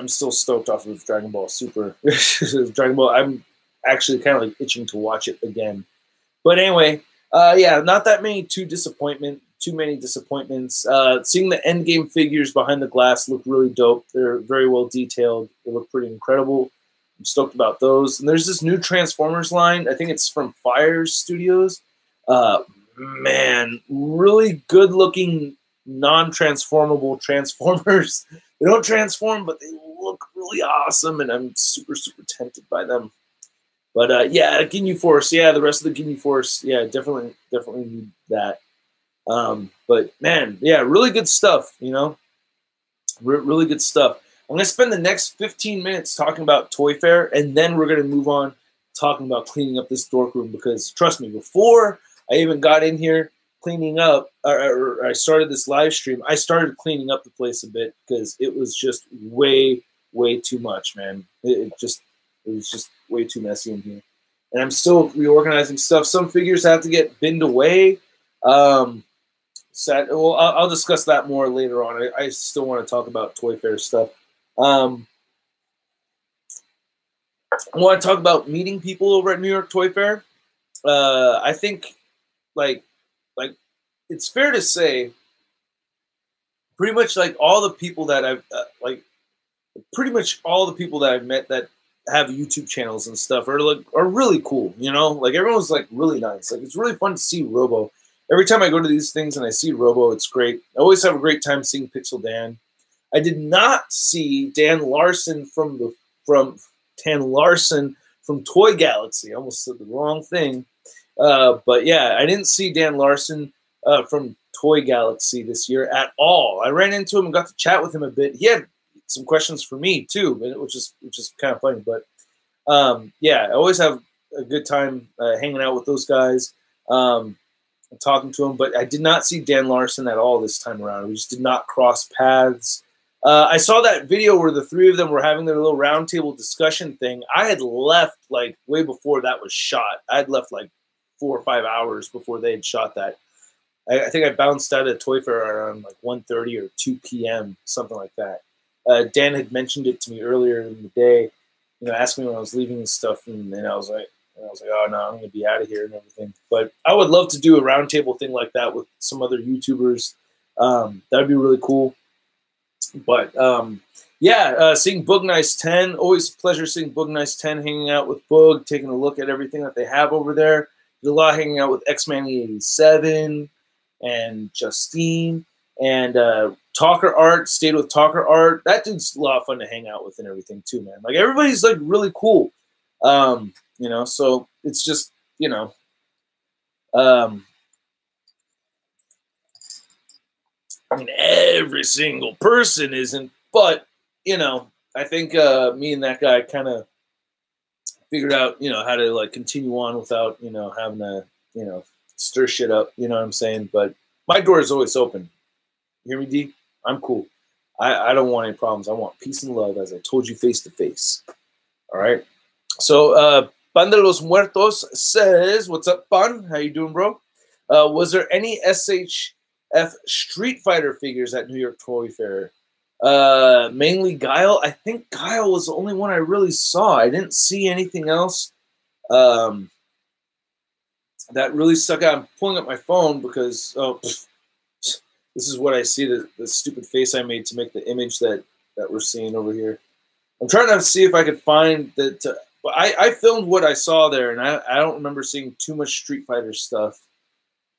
still stoked off of Dragon Ball Super. Dragon Ball, I'm actually kind of like itching to watch it again. But anyway, yeah, not that many too many disappointments. Seeing the Endgame figures behind the glass look really dope. They're very well detailed. They look pretty incredible. I'm stoked about those. And there's this new Transformers line. I think it's from Fire Studios. Man, really good looking non-transformable Transformers. They don't transform, but they look really awesome, and I'm super, super tempted by them. But yeah, Ginyu Force. Yeah, the rest of the Ginyu Force. Yeah, definitely need that. But man, yeah, really good stuff. You know, really good stuff. I'm gonna spend the next 15 minutes talking about Toy Fair, and then we're gonna move on talking about cleaning up this dork room, because trust me, before I even got in here cleaning up, or I started this live stream, I started cleaning up the place a bit because it was just way too much, man. It was just way too messy in here, and I'm still reorganizing stuff. Some figures have to get binned away. Well, I'll discuss that more later on. I still want to talk about Toy Fair stuff. I want to talk about meeting people over at New York Toy Fair. I think like it's fair to say pretty much like all the people that I've met that have YouTube channels and stuff are really cool, you know? Like everyone's like really nice. Like it's really fun to see Robo. Every time I go to these things and I see Robo, it's great. I always have a great time seeing Pixel Dan. I did not see Dan Larson from Toy Galaxy. I almost said the wrong thing. But yeah, I didn't see Dan Larson from Toy Galaxy this year at all. I ran into him and got to chat with him a bit. He had some questions for me too, which is kind of funny. But yeah, I always have a good time hanging out with those guys, talking to them. But I did not see Dan Larson at all this time around. We just did not cross paths. I saw that video where the three of them were having their little roundtable discussion thing. I had left like way before that was shot. I had left like 4 or 5 hours before they had shot that. I think I bounced out of Toy Fair around like 1:30 or 2 p.m., something like that. Dan had mentioned it to me earlier in the day, you know, asked me when I was leaving and stuff, and I was like, oh no, I'm gonna be out of here and everything. But I would love to do a roundtable thing like that with some other YouTubers. That'd be really cool. But yeah, seeing Boog Nice 10, always a pleasure seeing Boog Nice 10, hanging out with Boog, taking a look at everything that they have over there. Did a lot hanging out with XMen 87 and Justine and Talker Art. Stayed with Talker Art. That dude's a lot of fun to hang out with and everything too, man. Like everybody's like really cool, you know. So it's just, you know, I mean, every single person isn't, but you know, I think me and that guy kind of figured out, you know, how to like continue on without, you know, having to, you know, stir shit up. You know what I'm saying? But my door is always open. You hear me, D? I'm cool. I don't want any problems. I want peace and love, as I told you face to face. All right. So Pan de los Muertos says, "What's up, Pan? How you doing, bro? Was there any SHF Street Fighter figures at New York Toy Fair? Mainly Guile. I think Guile was the only one I really saw. I didn't see anything else that really stuck out. I'm pulling up my phone because this is what I see, the stupid face I made to make the image that we're seeing over here. I'm trying to see if I could find that. But I filmed what I saw there, and I don't remember seeing too much Street Fighter stuff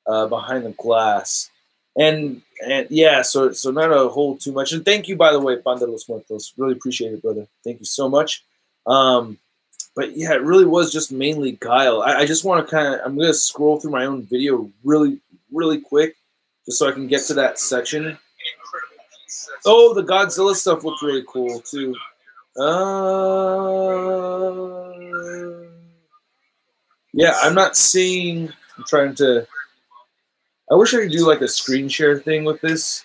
behind the glass. And yeah, so not a whole too much. And thank you, by the way, Pan de los Muertos. Really appreciate it, brother. Thank you so much. But yeah, it really was just mainly Guile. I just want to I'm going to scroll through my own video really, really quick just so I can get to that section. Oh, the Godzilla stuff looked really cool, too. Yeah, I'm not seeing... I'm trying to... I wish I could do like a screen share thing with this.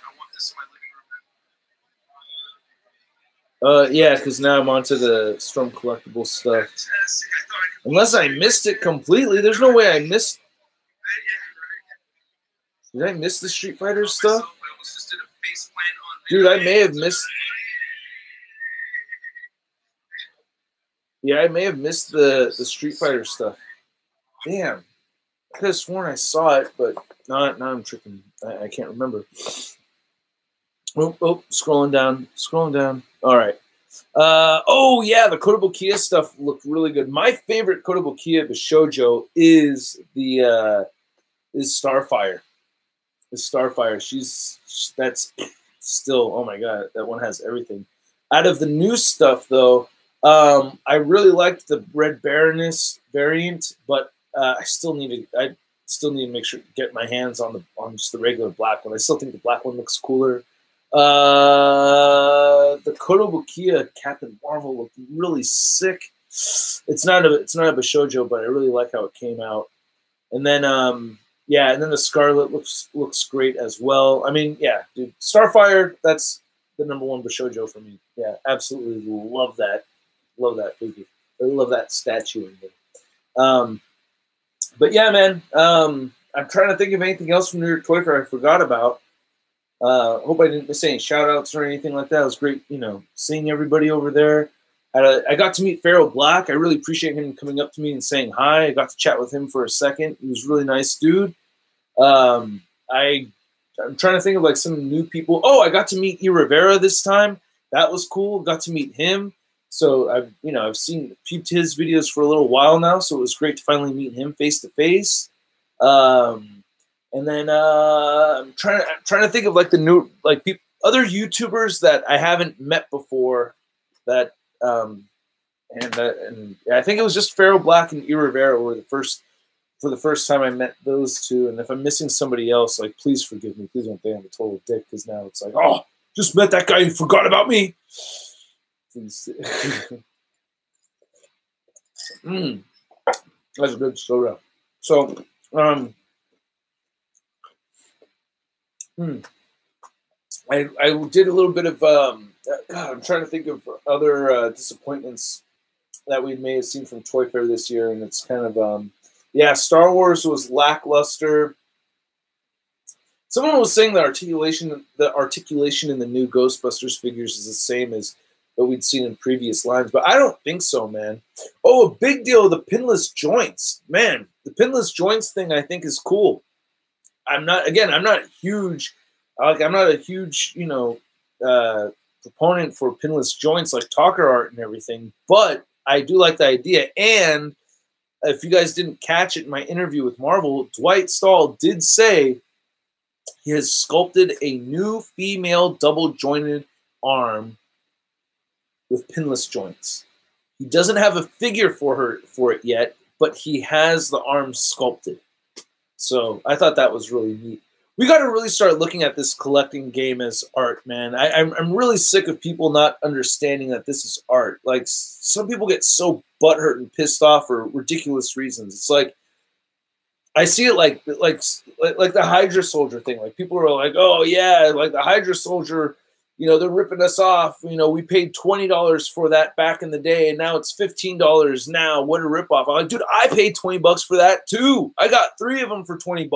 Yeah, because now I'm onto the Storm collectible stuff. Unless I missed it completely. There's no way I missed... Did I miss the Street Fighter stuff? Dude, I may have missed... Yeah, I may have missed the Street Fighter stuff. Damn. I could have sworn I saw it, but now I'm tripping. I can't remember. Oh, scrolling down. All right. Oh, yeah, the Kotobukiya stuff looked really good. My favorite Kotobukiya Bishoujo is Starfire. That's still, oh my god, that one has everything. Out of the new stuff, though, I really liked the Red Baroness variant, but I still need to make sure to get my hands on just the regular black one. I still think the black one looks cooler. The Kotobukiya Captain Marvel looked really sick. It's not a Bishoujo, but I really like how it came out. And then the Scarlet looks great as well. I mean, yeah, dude, Starfire, that's the #1 Bishoujo for me. Yeah, absolutely love that. Love that figure. I love that statue in there. But yeah, man, I'm trying to think of anything else from New York Toy Fair I forgot about. Hope I didn't miss any shout outs or anything like that. It was great, seeing everybody over there. I got to meet Pharaoh Black. I really appreciate him coming up to me and saying hi. I got to chat with him for a second. He was a really nice dude. I'm trying to think of like some new people. Oh, I got to meet E. Rivera this time. That was cool. Got to meet him. So I've peeped his videos for a little while now. So it was great to finally meet him face to face. And then I'm trying to think of like the new other YouTubers that I haven't met before. That and I think it was just Pharaoh Black and E. Rivera were for the first time I met those two. And if I'm missing somebody else, like please forgive me. Please don't think I'm a total dick because now it's like, oh, just met that guy and forgot about me. That's a good soda. So, I did a little bit of God, I'm trying to think of other disappointments that we may have seen from Toy Fair this year, and it's kind of Star Wars was lackluster. Someone was saying the articulation in the new Ghostbusters figures is the same as what we'd seen in previous lines, but I don't think so, man. Oh, a big deal, the pinless joints. Man, the pinless joints thing I think is cool. I'm not a huge proponent for pinless joints like Talker art and everything, but I do like the idea. And if you guys didn't catch it in my interview with Marvel, Dwight Stahl did say he has sculpted a new female double-jointed arm with pinless joints. He doesn't have a figure for it yet, but he has the arm sculpted. So I thought that was really neat. We got to really start looking at this collecting game as art, man. I'm really sick of people not understanding that this is art. Like, some people get so butthurt and pissed off for ridiculous reasons. It's like, I see it like the Hydra Soldier thing. Like, people are like, oh yeah, like the Hydra Soldier, they're ripping us off. We paid $20 for that back in the day, and now it's $15 now. What a ripoff. I'm like, dude, I paid $20 for that too. I got 3 of them for $20.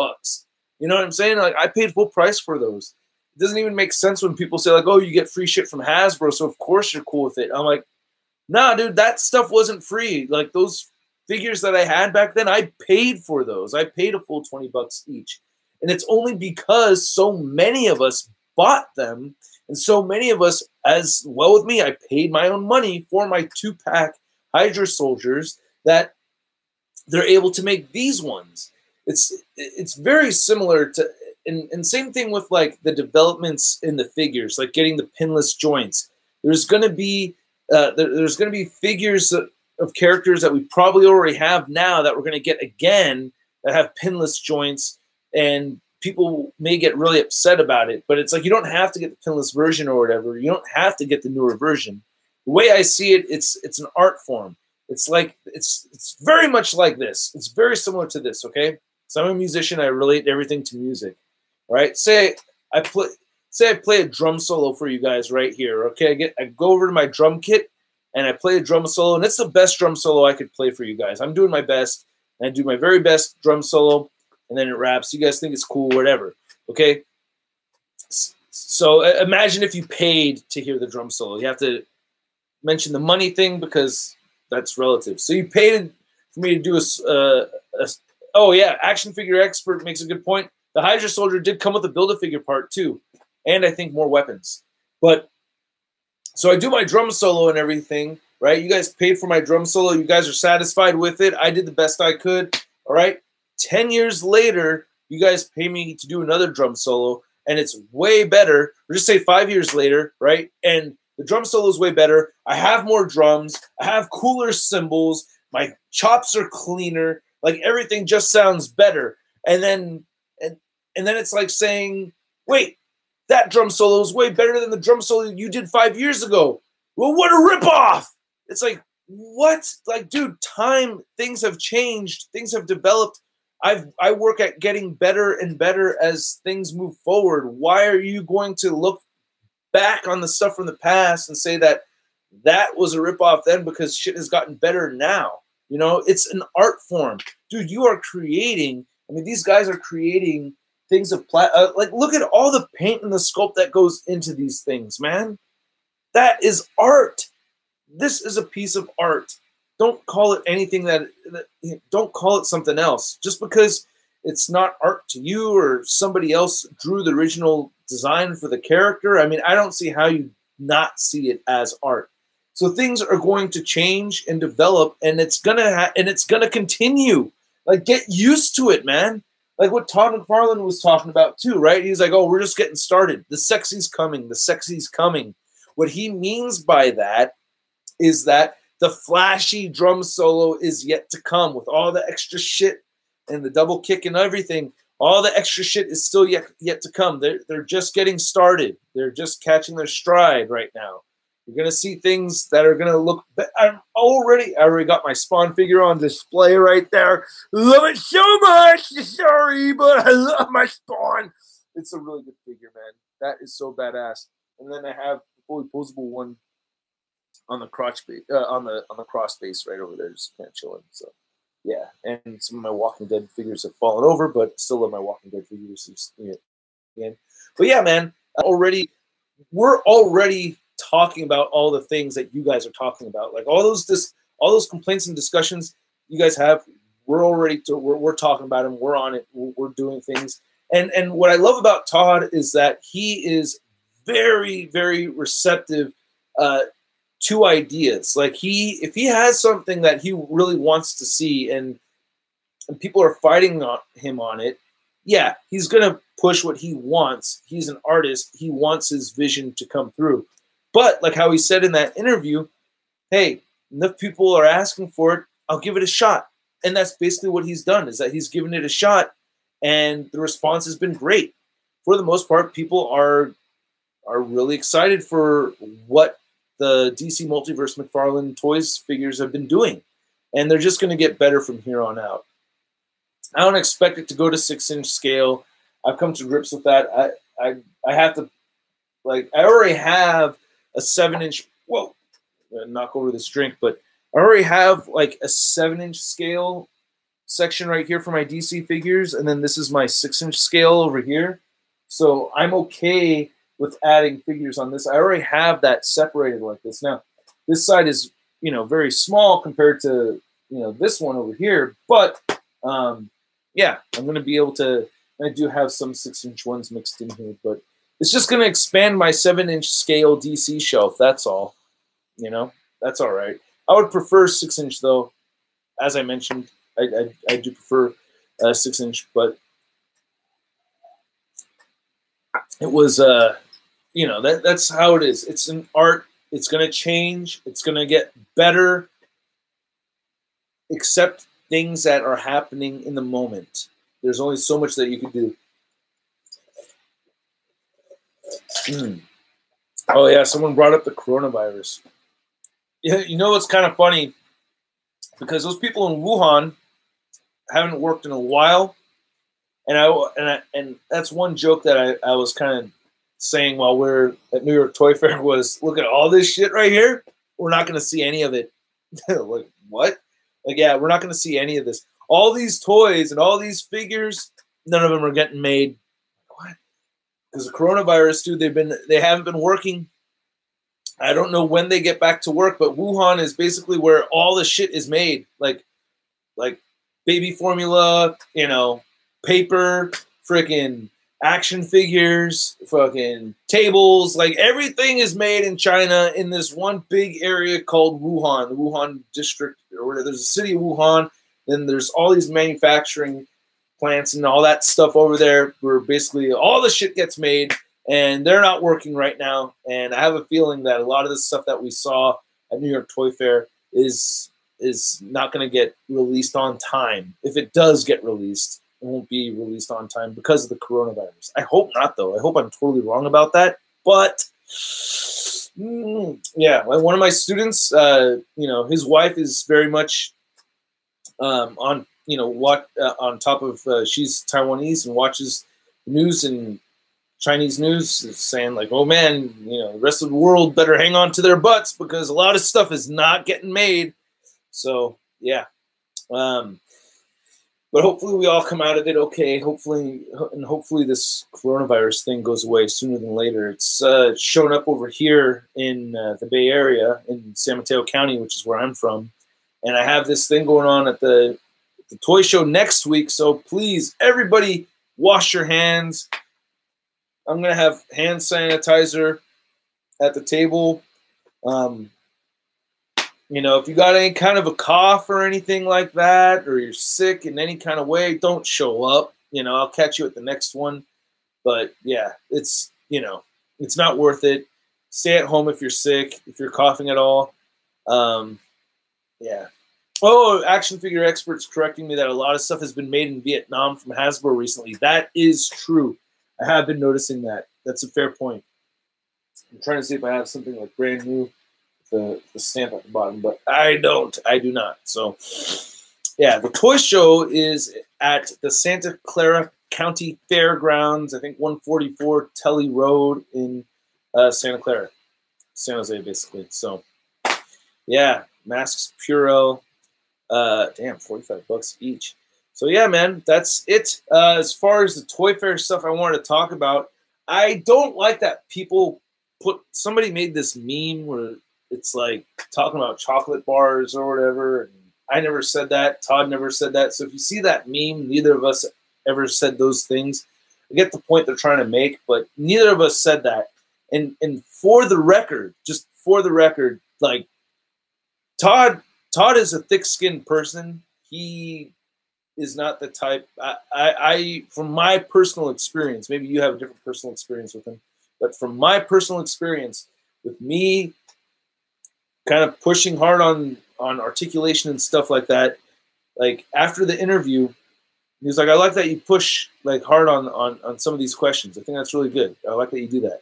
You know what I'm saying? Like, I paid full price for those. doesn't even make sense when people say like, oh, you get free shit from Hasbro, so of course you're cool with it. I'm like, nah, dude, that stuff wasn't free. Like those figures that I had back then, I paid for those. I paid a full $20 each. And it's only because so many of us bought them, and so many of us, as well with me, I paid my own money for my 2-pack Hydra Soldiers, that they're able to make these ones. It's very similar to, and same thing with like the developments in the figures, like getting the pinless joints. There's going to be figures of characters that we probably already have now that we're going to get again that have pinless joints, and people may get really upset about it, but it's like you don't have to get the pinless version or whatever. You don't have to get the newer version. The way I see it, it's an art form. It's like it's very much like this. It's very similar to this, okay? So I'm a musician, I relate everything to music. Right? Say I play a drum solo for you guys right here. Okay, I go over to my drum kit and I play a drum solo, and it's the best drum solo I could play for you guys. I'm doing my best, and I do my very best drum solo, and then it wraps. You guys think it's cool, whatever. Okay. So imagine if you paid to hear the drum solo. You have to mention the money thing because that's relative. So you paid for me to do oh yeah, Action Figure Expert makes a good point. The Hydra Soldier did come with a Build-A-Figure part too, and I think more weapons. But so I do my drum solo and everything, right? You guys paid for my drum solo. You guys are satisfied with it. I did the best I could, all right? 10 years later, you guys pay me to do another drum solo, and it's way better. Or just say 5 years later, right? And the drum solo is way better. I have more drums. I have cooler cymbals. My chops are cleaner. Like everything just sounds better. And then it's like saying, wait, that drum solo is way better than the drum solo you did 5 years ago. Well, what a ripoff! It's like, what? Like, dude, things have changed. Things have developed. I work at getting better and better as things move forward. Why are you going to look back on the stuff from the past and say that that was a ripoff then because shit has gotten better now? You know, it's an art form. Dude, you are creating, I mean, these guys are creating things of, like, look at all the paint and the sculpt that goes into these things, man. That is art. This is a piece of art. Don't call it anything don't call it something else. Just because it's not art to you or somebody else drew the original design for the character, I mean, I don't see how you not see it as art. So things are going to change and develop, and it's gonna continue. Like, get used to it, man. Like what Todd McFarlane was talking about too, right? He's like, oh, we're just getting started. The sexy's coming. The sexy's coming. What he means by that is that the flashy drum solo is yet to come with all the extra shit and the double kick and everything. All the extra shit is still yet to come. They're just getting started. They're just catching their stride right now. You're going to see things that are going to look – I already got my Spawn figure on display right there. Love it so much. Sorry, but I love my Spawn. It's a really good figure, man. That is so badass. And then I have a fully posable one on the crotch base, on the cross base right over there, just kind of chilling. So, yeah. And some of my Walking Dead figures have fallen over, but still love my Walking Dead figures. Again. But, yeah, man, we're already – talking about all the things that you guys are talking about, like all those complaints and discussions you guys have. We're talking about them. We're on it. We're doing things. And what I love about Todd is that he is very, very receptive to ideas. Like if he has something that he really wants to see and people are fighting him on it, yeah, he's gonna push what he wants. He's an artist. He wants his vision to come through. But like how he said in that interview, hey, enough people are asking for it, I'll give it a shot. And that's basically what he's done, is that he's given it a shot, and the response has been great. For the most part, people are really excited for what the DC Multiverse McFarlane Toys figures have been doing. And they're just going to get better from here on out. I don't expect it to go to 6-inch scale. I've come to grips with that. I have to, like, I already have a 7-inch, whoa, I'm gonna knock over this drink, but I already have like a 7-inch scale section right here for my DC figures, and then this is my 6-inch scale over here. So I'm okay with adding figures on this. I already have that separated like this. Now, this side is, you know, very small compared to, you know, this one over here. But, yeah, I'm going to be able to, I do have some 6-inch ones mixed in here. But it's just going to expand my 7-inch scale DC shelf. That's all. You know, that's all right. I would prefer 6-inch, though. As I mentioned, I do prefer 6-inch. But it was, you know, that's how it is. It's an art. It's going to change. It's going to get better. Accept things that are happening in the moment. There's only so much that you can do. Oh, yeah, someone brought up the coronavirus. Yeah, you know what's kind of funny? Because those people in Wuhan haven't worked in a while. And that's one joke that I was kind of saying while we're at New York Toy Fair was, look at all this shit right here. We're not going to see any of it. Like, what? Like, yeah, we're not going to see any of this. All these toys and all these figures, none of them are getting made. What? Because the coronavirus, dude, they haven't been working. I don't know when they get back to work, but Wuhan is basically where all the shit is made. Like baby formula, you know, paper, freaking action figures, fucking tables, like everything is made in China in this one big area called Wuhan, the Wuhan district, or whatever. There's a city of Wuhan, then there's all these manufacturing plants and all that stuff over there where basically all the shit gets made, and they're not working right now. And I have a feeling that a lot of the stuff that we saw at New York Toy Fair is not going to get released on time. If it does get released, it won't be released on time because of the coronavirus. I hope not, though. I hope I'm totally wrong about that. But, yeah, one of my students, you know, his wife is very much on, you know, on top of, she's Taiwanese and watches news and Chinese news, saying like, oh, man, you know, the rest of the world better hang on to their butts because a lot of stuff is not getting made. So, yeah. But hopefully we all come out of it okay. Hopefully this coronavirus thing goes away sooner than later. It's shown up over here in the Bay Area in San Mateo County, which is where I'm from. And I have this thing going on at the toy show next week. So please, everybody, wash your hands. I'm going to have hand sanitizer at the table. You know, if you got any kind of a cough or anything like that, or you're sick in any kind of way, don't show up. You know, I'll catch you at the next one. But yeah, it's, you know, it's not worth it. Stay at home if you're sick, if you're coughing at all. Yeah. Oh, action figure experts correcting me that a lot of stuff has been made in Vietnam from Hasbro recently. That is true. I have been noticing that. That's a fair point. I'm trying to see if I have something like brand new. The stamp at the bottom, but I do not. So yeah, the toy show is at the Santa Clara County Fairgrounds, I think 144 Telly Road in Santa Clara, San Jose, basically. So yeah, masks Puro, damn, $45 each. So yeah, man, that's it. As far as the Toy Fair stuff I wanted to talk about, I don't like that people somebody made this meme where it's like talking about chocolate bars or whatever. And I never said that. Todd never said that. So if you see that meme, neither of us ever said those things. I get the point they're trying to make, but neither of us said that. And for the record, just for the record, like Todd is a thick-skinned person. He is not the type. I from my personal experience, maybe you have a different personal experience with him, but from my personal experience with me, kind of pushing hard on articulation and stuff like that. Like after the interview, he was like, I like that you push like hard on some of these questions. I think that's really good. I like that you do that.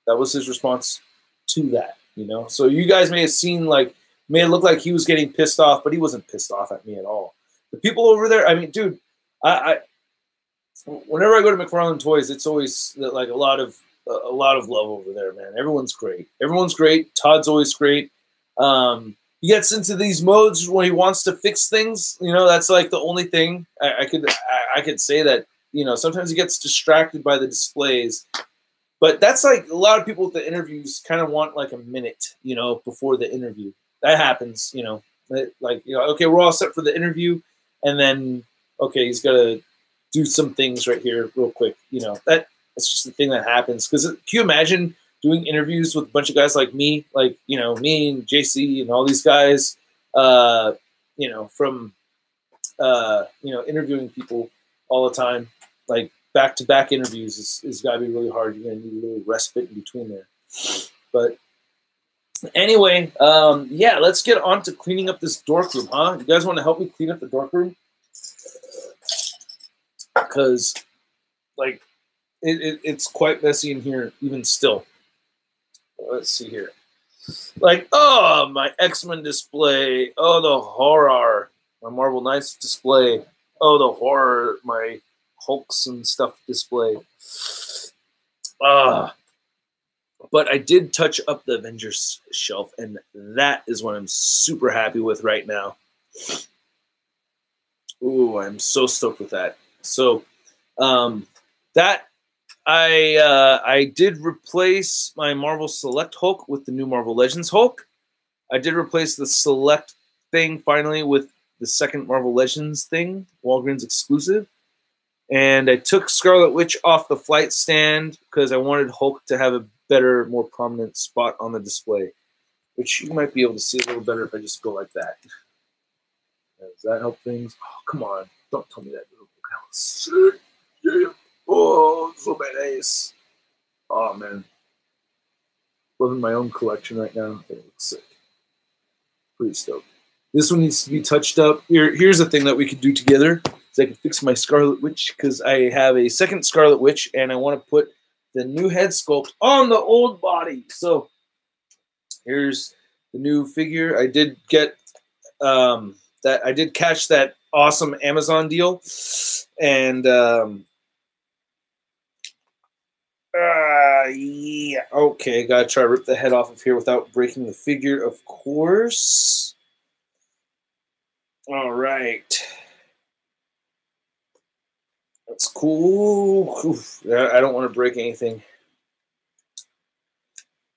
That was his response to that, you know? So you guys may have seen like, made it look like he was getting pissed off, but he wasn't pissed off at me at all. The people over there, I mean, dude, I whenever I go to McFarlane Toys, it's always like a lot of love over there, man. Everyone's great. Everyone's great. Todd's always great. He gets into these modes when he wants to fix things. You know, that's like the only thing I could say that you know, sometimes he gets distracted by the displays. But that's like a lot of people with the interviews kind of want like a minute, you know, before the interview. That happens, you know. Like, you know, okay, we're all set for the interview, and then okay, he's got to do some things right here real quick. You know, that's just the thing that happens. Because can you imagine doing interviews with a bunch of guys like me, like, you know, me and JC and all these guys, you know, from you know, interviewing people all the time, like back-to-back interviews is got to be really hard. You're gonna need a little respite in between there. But anyway, yeah, let's get on to cleaning up this dork room, huh? You guys want to help me clean up the dork room? Because, like, it's quite messy in here even still. Let's see here. Like, oh, my XMen display. Oh, the horror. My Marvel Knights display. Oh, the horror. My Hulks and stuff display. But I did touch up the Avengers shelf, and that is what I'm super happy with right now. Ooh, I'm so stoked with that. So that I did replace my Marvel Select Hulk with the new Marvel Legends Hulk. I did replace the Select thing finally with the second Marvel Legends thing, Walgreens exclusive. And I took Scarlet Witch off the flight stand because I wanted Hulk to have a better, more prominent spot on the display, which you might be able to see a little better if I just go like that. Does that help things? Oh, come on. Don't tell me that. Sick. Yeah. Oh, so badass. Oh, man. Loving my own collection right now. It looks sick. Pretty stoked. This one needs to be touched up. Here's a thing that we could do together. So I can fix my Scarlet Witch because I have a second Scarlet Witch and I want to put the new head sculpt on the old body. So here's the new figure. I did get that. I did catch that awesome Amazon deal, and yeah, okay. Gotta try to rip the head off of here without breaking the figure, of course. All right. That's cool. Oof. I don't want to break anything.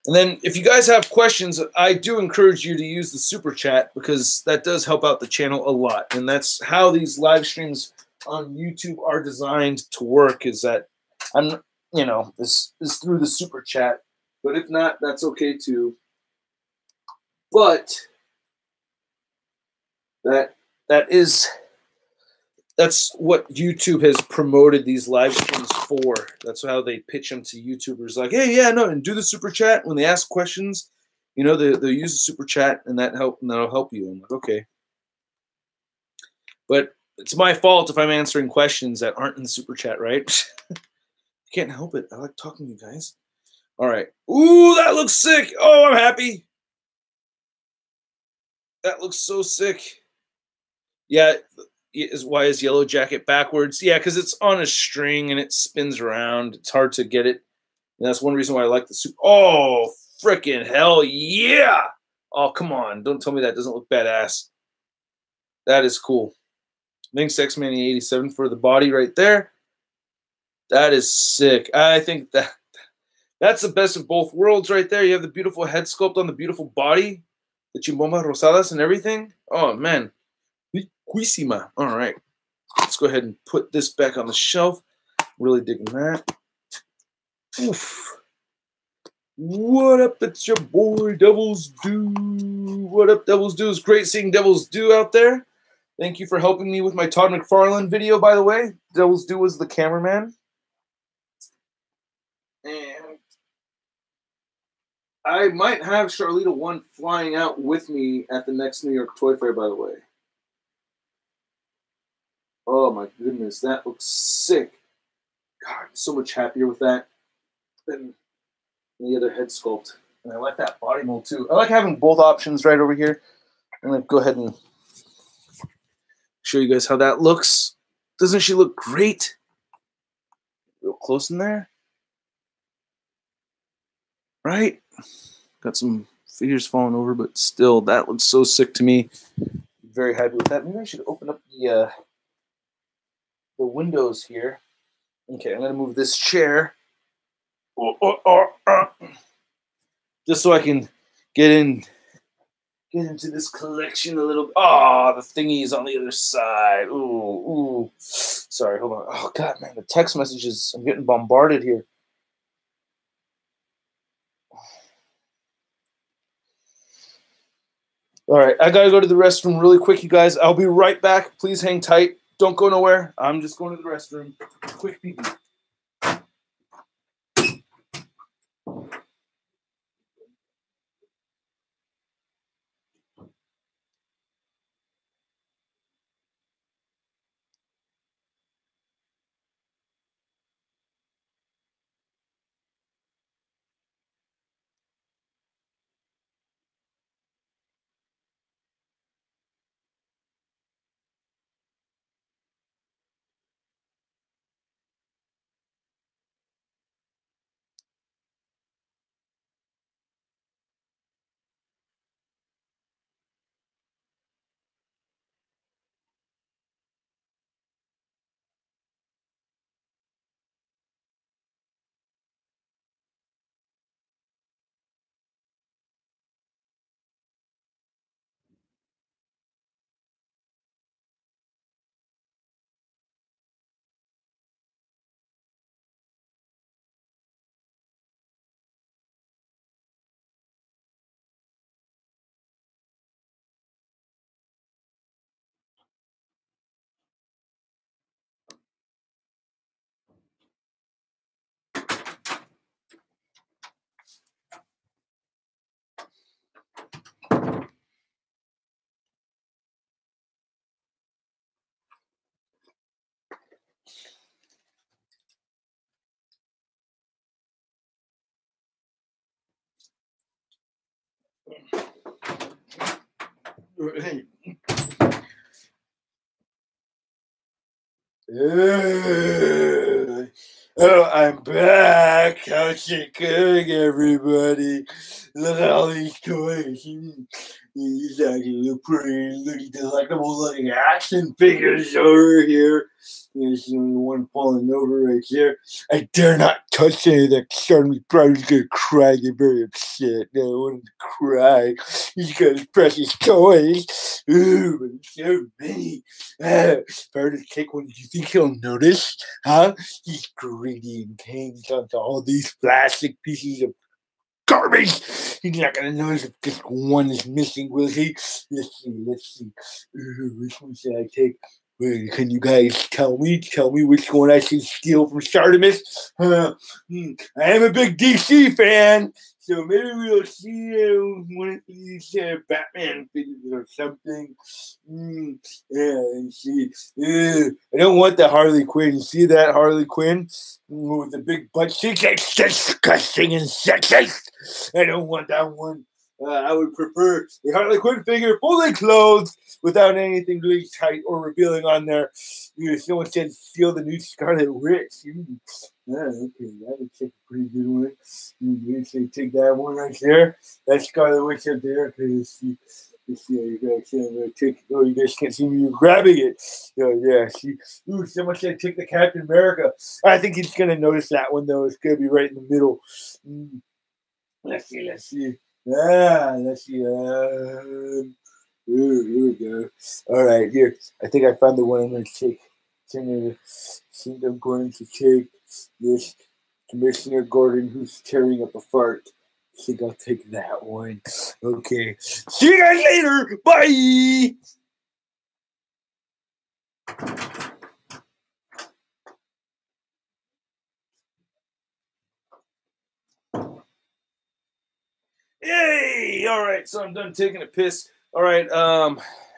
And then if you guys have questions, I do encourage you to use the super chat because that does help out the channel a lot. And that's how these live streams on YouTube are designed to work, is that I'm, you know, this is through the super chat. But if not, that's okay too. But that's what YouTube has promoted these live streams for. That's how they pitch them to YouTubers. Like, hey, yeah, no, and do the super chat when they ask questions. You know, they'll use the super chat, and that'll help you. I'm like, okay. But it's my fault if I'm answering questions that aren't in the super chat, right? Can't help it. I like talking to you guys. All right. Ooh, that looks sick. Oh, I'm happy. That looks so sick. Yeah. Why is Yellow Jacket backwards? Yeah, because it's on a string and it spins around. It's hard to get it. And that's one reason why I like the super. Oh, freaking hell yeah! Oh, come on. Don't tell me that doesn't look badass. That is cool. Thanks, X-Men 87 for the body right there. That is sick. I think that's the best of both worlds right there. You have the beautiful head sculpt on the beautiful body. The chimbomas rosadas and everything. Oh, man. Quisima. All right. Let's go ahead and put this back on the shelf. Really digging that. Oof. What up? It's your boy, Devil's Due. What up, Devil's Due? It's great seeing Devil's Due out there. Thank you for helping me with my Todd McFarlane video, by the way. Devil's Due was the cameraman. And I might have Charlita 1 flying out with me at the next New York Toy Fair, by the way. Oh my goodness, that looks sick. God, I'm so much happier with that than the other head sculpt. And I like that body mold too. I like having both options right over here. I'm going to go ahead and show you guys how that looks. Doesn't she look great? Real close in there. Right? Got some figures falling over, but still, that looks so sick to me. Very happy with that. Maybe I should open up the windows here Okay, I'm gonna move this chair. Just so I can get into this collection a little bit. Oh, the thingy is on the other side. Ooh. Sorry, hold on. Oh god, man, the text messages. I'm getting bombarded here. All right, I gotta go to the restroom really quick, you guys. I'll be right back. Please hang tight. Don't go nowhere. I'm just going to the restroom. Quick pee. Oh, I'm back. How's it going, everybody? Look at all these toys. These actually look pretty, looking delectable looking action figures over here. There's only one falling over right there. I dare not touch any of that. ShartimusPrime is gonna cry, get very upset. No, I want him to cry. He's got his precious toys. Ooh, but there's so many. If I were to take one, do you think he'll notice? Huh? He's greedy and hangs onto all these plastic pieces of garbage. He's not gonna notice if just one is missing, will he? Let's see. Which one should I take? Wait, can you guys tell me? Tell me which one I should steal from Shartimus? I am a big DC fan, so maybe we'll see one of these Batman figures or something. Yeah, let's see. I don't want the Harley Quinn. See that Harley Quinn with the big butt cheeks? That's disgusting and sexist. I don't want that one. I would prefer a Harley Quinn figure fully clothed without anything really tight or revealing on there. Someone said steal the new Scarlet Witch. Okay, that looks like a pretty good one. So take that one right there. That's Scarlet Witch up there. Let's see how you guys can take. Oh, you guys can't see me grabbing it. Yeah. See, someone said take the Captain America. I think he's gonna notice that one though. It's gonna be right in the middle. Let's see. Let's see. Here we go. All right, here. I think I found the one I'm going to take. I think I'm going to take this Commissioner Gordon who's tearing up a fart. I think I'll take that one. Okay. See you guys later. Bye. Yay! All right, so I'm done taking a piss. All right,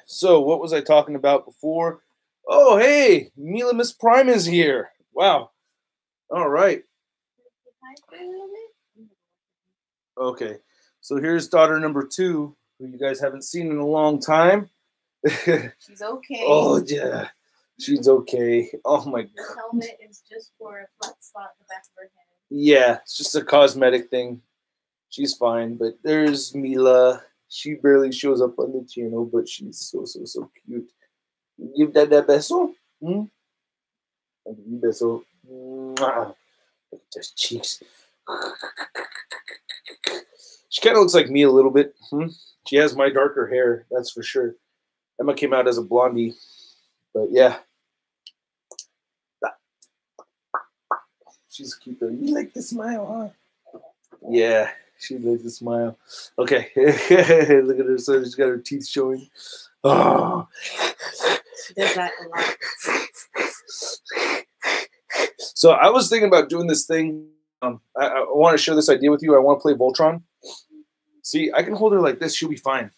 so what was I talking about before? Oh, hey, Miss Prime is here. Wow. All right. Okay, so here's daughter number 2, who you guys haven't seen in a long time. She's okay. Oh, yeah. She's okay. Oh, my God. The helmet is just for a flat spot in the back of her head. Yeah, it's just a cosmetic thing. She's fine, but there's Mila. She barely shows up on the channel, but she's so cute. Give that beso. Beso. Look at those cheeks. She kind of looks like me a little bit. She has my darker hair, that's for sure. Emma came out as a blondie, but yeah. She's cute though. You like the smile, huh? Yeah, she likes the smile. Okay, look at her. So she's got her teeth showing. Oh. She does that a lot. So I was thinking about doing this thing. I want to share this idea with you. I want to play Voltron. See, I can hold her like this. She'll be fine.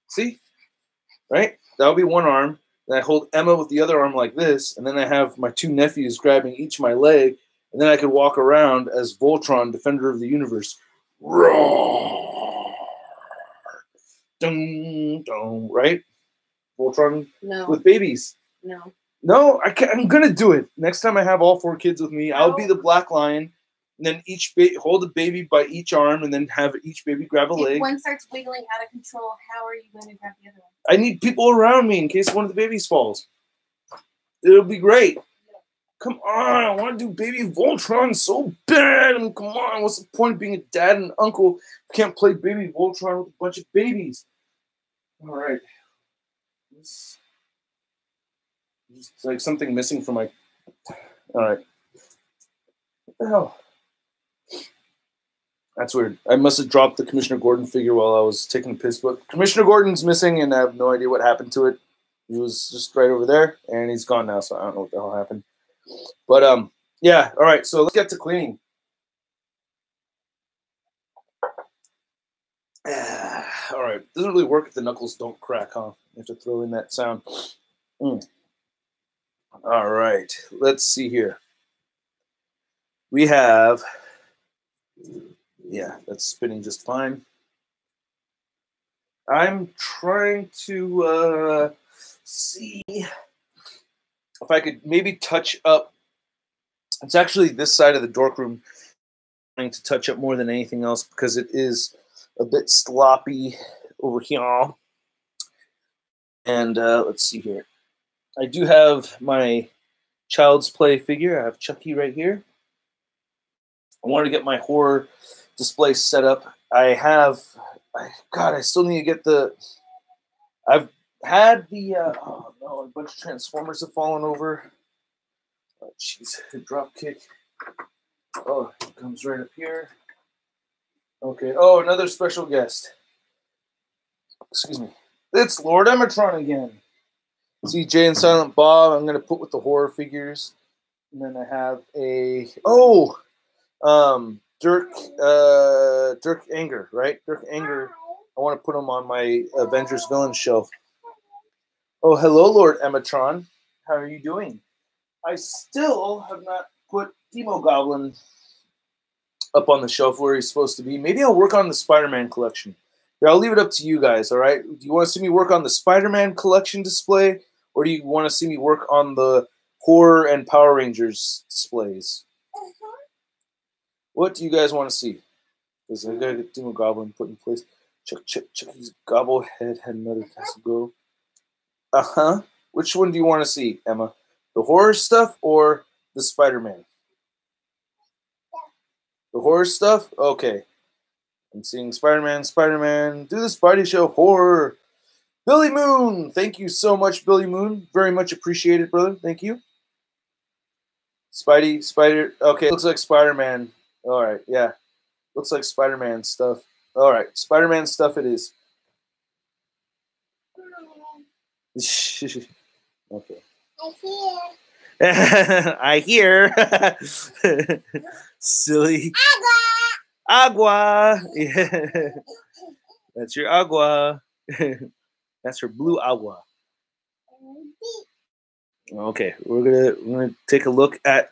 See? Right? That'll be one arm. Then I hold Emma with the other arm like this. And then I have my two nephews grabbing each my leg. And then I could walk around as Voltron, Defender of the Universe. Roar! Dum, dum, right? Voltron No. with babies. No. No, I'm going to do it. Next time I have all 4 kids with me, I'll be the black lion. And then each hold a baby by each arm and then have each baby grab a leg. If one starts wiggling out of control, how are you going to grab the other one? I need people around me in case one of the babies falls. It'll be great. Come on, I want to do baby Voltron so bad. I mean, come on, what's the point of being a dad and uncle if you can't play baby Voltron with a bunch of babies? All right. It's like something missing from my... All right. What the hell? That's weird. I must have dropped the Commissioner Gordon figure while I was taking a piss, but Commissioner Gordon's missing, and I have no idea what happened to it. He was just right over there, and he's gone now, so I don't know what the hell happened. But, yeah, all right, so let's get to cleaning. All right, doesn't really work if the knuckles don't crack, huh? You have to throw in that sound. All right, let's see here. We have... Yeah, that's spinning just fine. I'm trying to see if I could maybe touch up. It's actually this side of the dork room I'm trying to touch up more than anything else because it is a bit sloppy over here. And let's see here. I do have my Child's Play figure. I have Chucky right here. I wanted to get my horror display set up. I still need to get the... I've had the... oh, no, a bunch of Transformers have fallen over. Oh, jeez, drop kick. Oh, it comes right up here. Okay, oh, another special guest. Excuse me. It's Lord Emetron again. CJ and Silent Bob, I'm going to put with the horror figures. And then I have a... Oh! Dirk Anger, right? Dirk Anger. I want to put him on my Avengers Villain shelf. Oh, hello, Lord Emetron. How are you doing? I still have not put Demo Goblin up on the shelf where he's supposed to be. Maybe I'll work on the Spider-Man collection. Here, I'll leave it up to you guys, all right? Do you want to see me work on the Spider-Man collection display, or do you want to see me work on the Horror and Power Rangers displays? What do you guys want to see? Because I gotta get Demo Goblin put in place. Chucky's Gobblehead had another castle go. Uh-huh. Which one do you want to see, Emma? The horror stuff or the Spider-Man? The horror stuff? Okay. I'm seeing Spider-Man. Do the Spidey Show horror. Billy Moon! Thank you so much, Billy Moon. Very much appreciated, brother. Thank you. Spider. Okay, looks like Spider-Man. All right, yeah. Looks like Spider-Man stuff. All right, Spider-Man stuff it is. Okay. I hear. Silly. Agua. Yeah. That's your agua. That's her blue agua. Okay, we're gonna take a look at.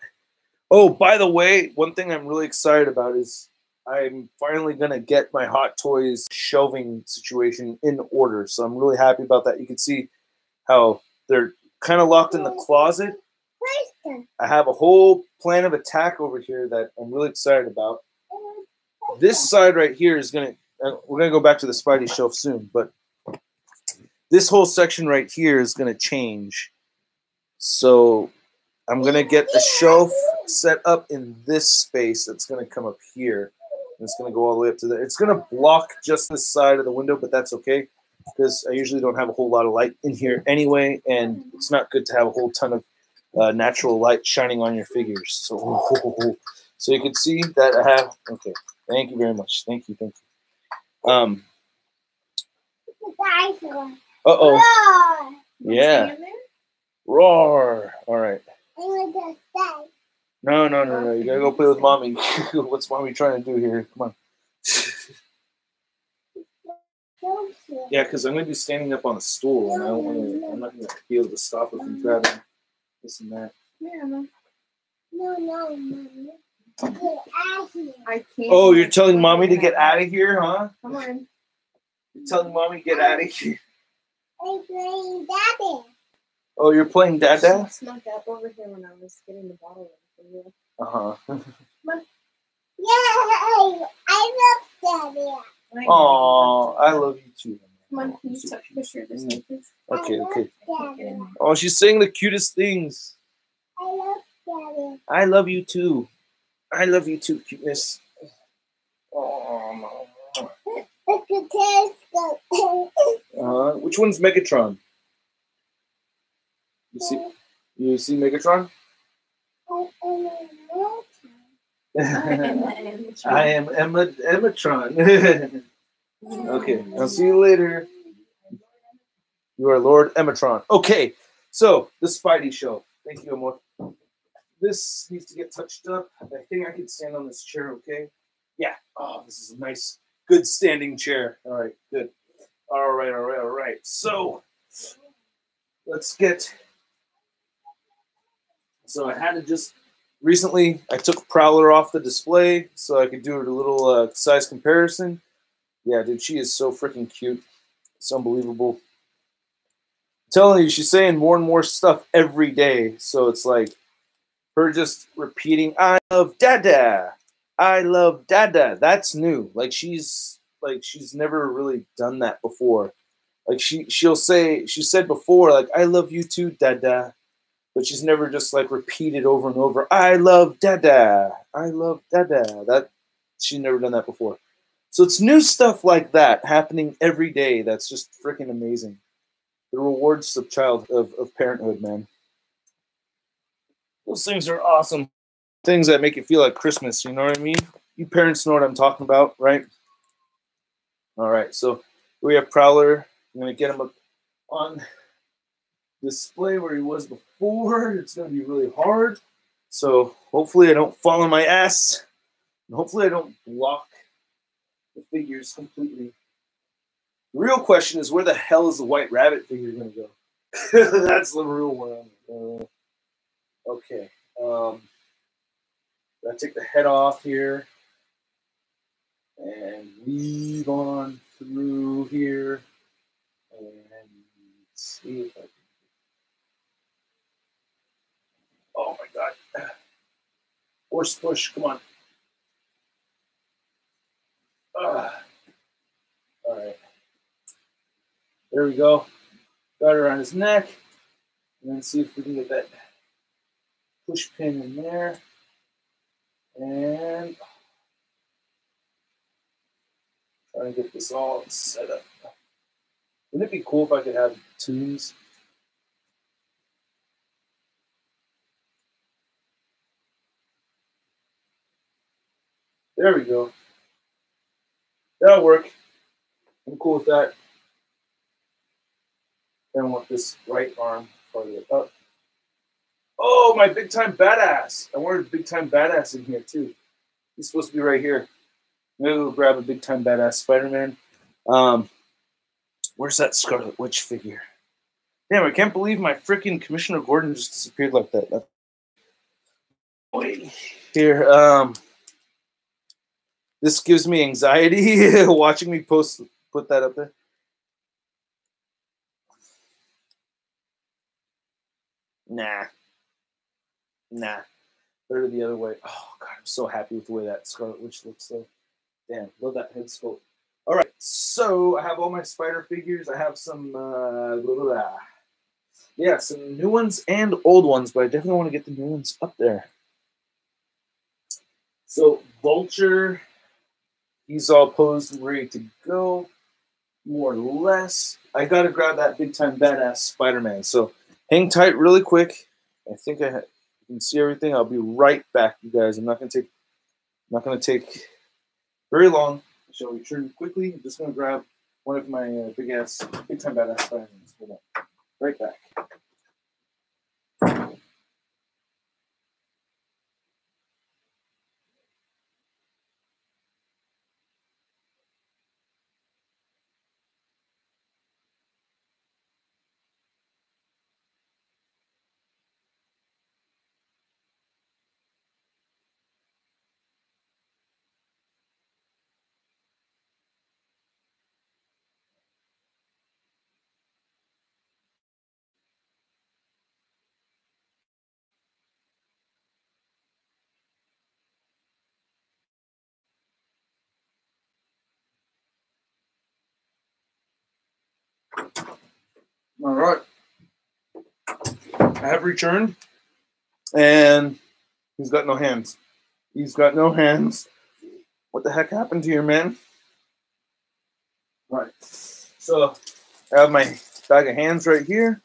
Oh, by the way, one thing I'm really excited about is I'm finally gonna get my Hot Toys shelving situation in order. So I'm really happy about that. You can see how they're kind of locked in the closet. I have a whole plan of attack over here that I'm really excited about. This side right here is gonna. We're gonna go back to the Spidey shelf soon, but this whole section right here is gonna change. So I'm gonna get a shelf set up in this space that's going to come up here. And it's going to go all the way up to there. It's going to block just this side of the window, but that's okay because I usually don't have a whole lot of light in here anyway, and it's not good to have a whole ton of natural light shining on your figures. So, so you can see that I have. Okay, thank you very much. Thank you. Uh-oh. Yeah. Roar. All right. No. You gotta go play with mommy. What's mommy trying to do here? Come on. Yeah, because I'm gonna be standing up on a stool, and I'm not gonna be able to stop her from grabbing this and that. No. I can't. Oh, you're telling mommy to get out of here, huh? Come on. You're telling mommy to get out of here. I'm playing Daddy. Oh, you're playing Dada? She snuck up over here when I was getting the bottle for you. Yay! I love Daddy. Oh, I love you too. Come on, can you touch picture this way, please? Okay. Daddy. Oh, she's saying the cutest things. I love Daddy. I love you too. I love you too, cuteness. Oh, Look at telescope. which one's Megatron? You see Megatron? I am Emmatron. Okay, I'll see you later. You are Lord Emmatron. Okay, so the Spidey show. Thank you, Amor. This needs to get touched up. I think I can stand on this chair, okay? Yeah. Oh, this is a nice, good standing chair. All right, good. All right. So, let's get... So I had to just... Recently, I took Prowler off the display so I could do a little size comparison. Yeah, dude, she is so freaking cute. It's unbelievable. I'm telling you, she's saying more and more stuff every day. So it's like her just repeating, I love Dada. I love Dada. That's new. Like she's never really done that before. Like she'll say, she said before, like, I love you too, Dada. But she's never just like repeated over and over, I love Dada. I love Dada. That she's never done that before. So it's new stuff like that happening every day. That's just freaking amazing. The rewards of parenthood, man. Those things are awesome. Things that make it feel like Christmas, you know what I mean? You parents know what I'm talking about, right? All right, so we have Prowler. I'm going to get him up on display where he was before. It's going to be really hard. So hopefully I don't fall on my ass. And hopefully I don't block the figures completely. The real question is, where the hell is the White Rabbit figure going to go? That's the real one. Okay. I take the head off here and weave on through here and see if I can. Oh my God. Push, come on. All right. There we go. Got it around his neck. And then see if we can get that push pin in there. And trying to get this all set up. Wouldn't it be cool if I could have tunes? There we go. That'll work. I'm cool with that. I don't want this right arm farther up. Oh, my big time badass. I wanted big time badass in here too. He's supposed to be right here. Maybe we'll grab a big time badass Spider-Man. Where's that Scarlet Witch figure? Damn, I can't believe my freaking Commissioner Gordon just disappeared like that. Wait. Here, this gives me anxiety watching me put that up there. Nah. Better the other way. Oh, God, I'm so happy with the way that Scarlet Witch looks, though. Damn, love that head sculpt. All right, so I have all my spider figures. I have some, yeah, some new ones and old ones, but I definitely want to get the new ones up there. So Vulture, he's all posed and ready to go, more or less. I gotta grab that big time badass Spider-Man. So hang tight really quick. I think I can see everything. I'll be right back, you guys. I'm not gonna take very long. I shall return quickly. I'm just gonna grab one of my big time badass Spider-Mans. Hold on. Right back. All right. I have returned, and he's got no hands. He's got no hands. What the heck happened to you, man? All right. So I have my bag of hands right here.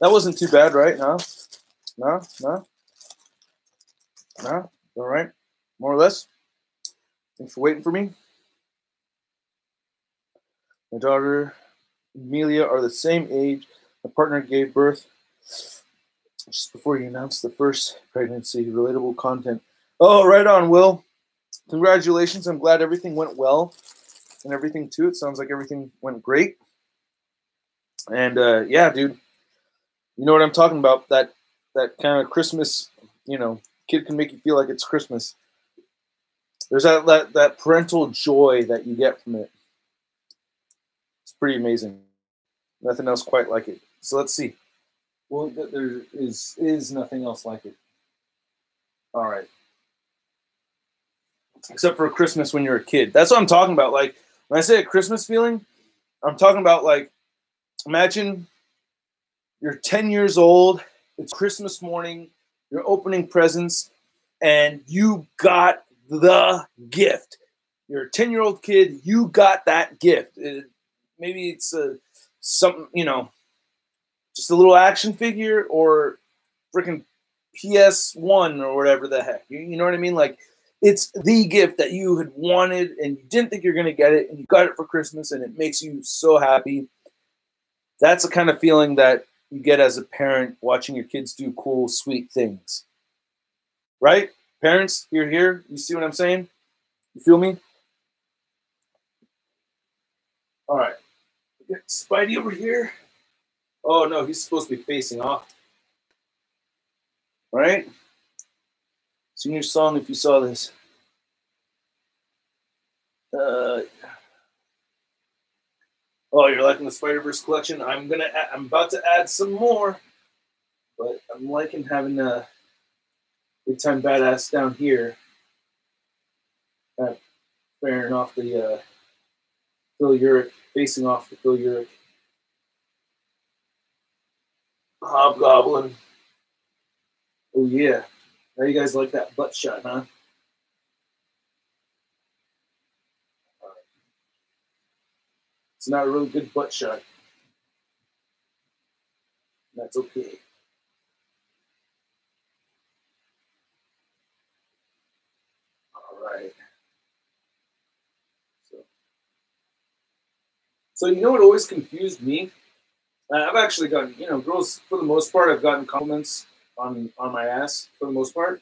That wasn't too bad, right? No? All right. More or less. Thanks for waiting for me. My daughter, Amelia, are the same age. My partner gave birth just before he announced the first pregnancy. Relatable content. Oh, right on, Will. Congratulations. I'm glad everything went well and everything, too. It sounds like everything went great. And, yeah, dude, you know what I'm talking about. That kind of Christmas, you know, kid can make you feel like it's Christmas. There's that parental joy that you get from it. It's pretty amazing. Nothing else quite like it. So let's see. Well, there is nothing else like it. All right. Except for Christmas when you're a kid. That's what I'm talking about. Like, when I say a Christmas feeling, I'm talking about, like, imagine you're 10 years old. It's Christmas morning. You're opening presents, and you got the gift. You're a 10-year-old kid. You got that gift. Maybe it's something, you know, just a little action figure or freaking PS1 or whatever the heck. You know what I mean? Like, it's the gift that you had wanted and you didn't think you're going to get it, and you got it for Christmas, and it makes you so happy. That's the kind of feeling that you get as a parent watching your kids do cool, sweet things. Right? Parents, you're here. You see what I'm saying? You feel me? All right. We got Spidey over here. Oh, no, he's supposed to be facing off. All right? Sing your song if you saw this. Oh, you're liking the Spider-Verse collection? I'm about to add some more, but I'm liking having a big time badass down here. Firing off the Phil Urich, facing off the Phil Urich. Hobgoblin. Oh yeah. How you guys like that butt shot, huh? It's not a really good butt shot. That's okay. All right. So you know what always confused me? I've actually gotten, you know, girls, for the most part, I've gotten compliments on my ass, for the most part.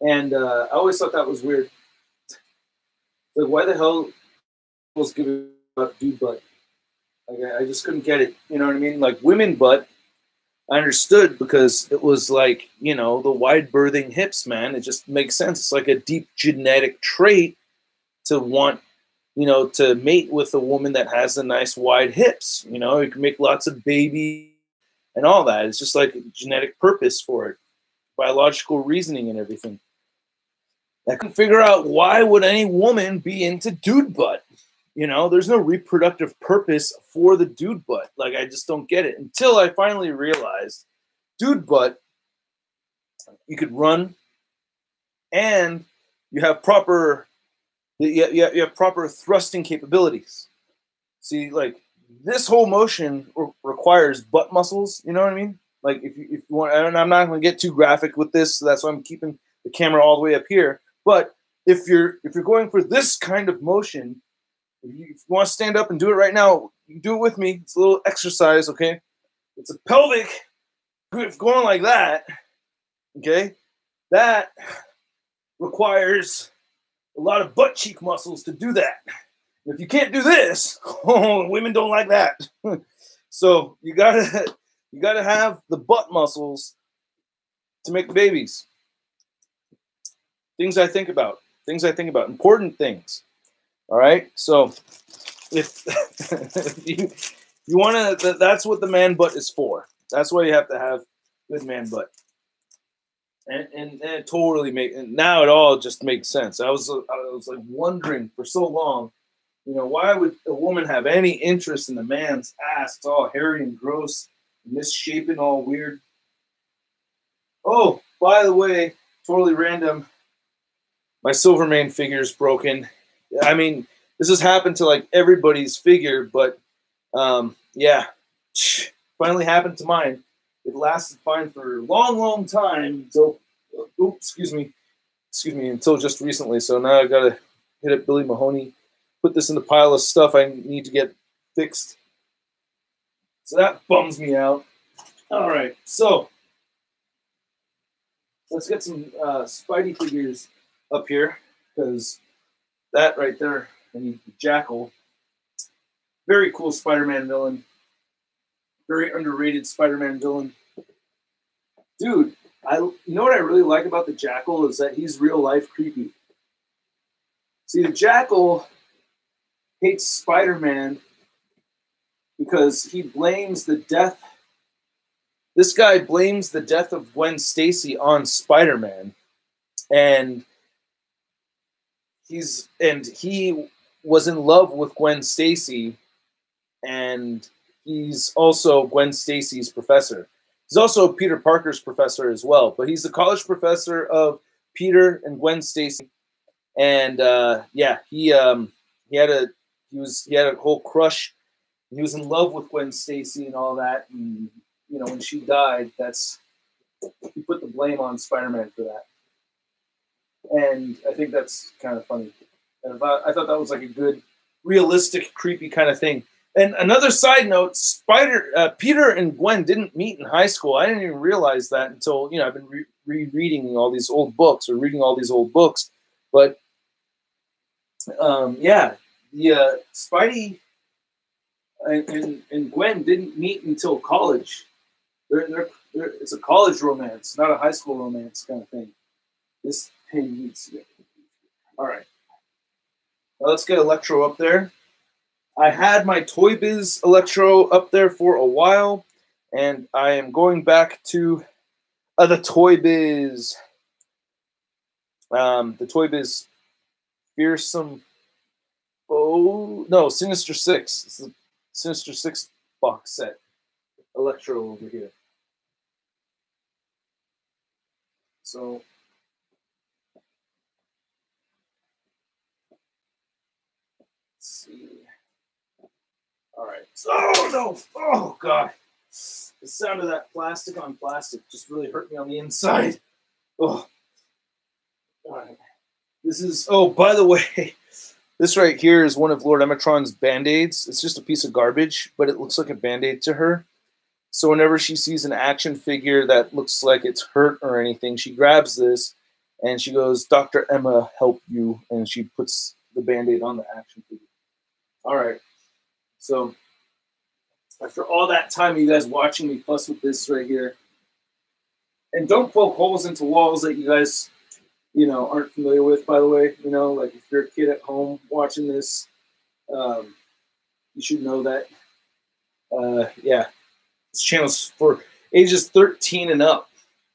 And I always thought that was weird. Like, why the hell girls give up dude butt? Like, I just couldn't get it. You know what I mean? Like, women butt, I understood because it was like, you know, the wide birthing hips, man. It just makes sense. It's like a deep genetic trait to want, you know, to mate with a woman that has the nice wide hips. You know, you can make lots of babies and all that. It's just like a genetic purpose for it, biological reasoning and everything. I couldn't figure out why would any woman be into dude butt. You know, there's no reproductive purpose for the dude butt. Like, I just don't get it until I finally realized dude butt you could run, and you have proper you have proper thrusting capabilities. See, like this whole motion requires butt muscles. You know what I mean? Like if you want, and I'm not going to get too graphic with this, so that's why I'm keeping the camera all the way up here. But if you're going for this kind of motion, if you want to stand up and do it right now, you can do it with me. It's a little exercise, okay? It's a pelvic going like that, okay? That requires a lot of butt cheek muscles to do that. If you can't do this, oh, women don't like that. So you gotta have the butt muscles to make babies. Things I think about. Important things. All right. So if you want to, that's what the man butt is for. That's why you have to have good man butt. And it totally now it all just makes sense. I was like wondering for so long, you know, why would a woman have any interest in the man's ass? It's all hairy and gross, misshapen, all weird. Oh, by the way, totally random. My Silvermane figure is broken. I mean, this has happened to like everybody's figure, but yeah, finally happened to mine. It lasted fine for a long, long time. So, oops, excuse me, until just recently. So now I gotta hit up Billy Mahoney, put this in the pile of stuff I need to get fixed. So that bums me out. All right, so let's get some Spidey figures up here, because that right there, I need the Jackal. Very cool Spider-Man villain. Very underrated Spider-Man villain. Dude, you know what I really like about the Jackal is that he's real life creepy. See, the Jackal hates Spider-Man because he blames the death. This guy blames the death of Gwen Stacy on Spider-Man, and he was in love with Gwen Stacy, and he's also Gwen Stacy's professor. He's also Peter Parker's professor as well, but he's the college professor of Peter and Gwen Stacy. And yeah, he had a whole crush. He was in love with Gwen Stacy and all that. And you know, when she died, he put the blame on Spider-Man for that. And I think that's kind of funny. And I thought that was like a good, realistic, creepy kind of thing. And another side note, Peter and Gwen didn't meet in high school. I didn't even realize that until, you know, I've been rereading all these old books, or reading all these old books. But yeah, the Spidey and Gwen didn't meet until college. It's a college romance, not a high school romance kind of thing. This thing needs to get. All right. Now let's get Electro up there. I had my Toy Biz Electro up there for a while, and I am going back to the Toy Biz. The Toy Biz Fearsome. Oh no, Sinister Six. It's the Sinister Six box set. Electro over here. So. See. All right. Oh no! Oh god! The sound of that plastic on plastic just really hurt me on the inside. Oh. All right. This is. Oh, by the way, this right here is one of Lord Emetron's Band-Aids. It's just a piece of garbage, but it looks like a Band-Aid to her. So whenever she sees an action figure that looks like it's hurt or anything, she grabs this and she goes, "Dr. Emma, help you," and she puts the Band-Aid on the action figure. All right. So after all that time, you guys watching me fuss with this right here, and don't poke holes into walls that you guys, you know, aren't familiar with, by the way. You know, like if you're a kid at home watching this, you should know that. Yeah, this channel's for ages 13 and up,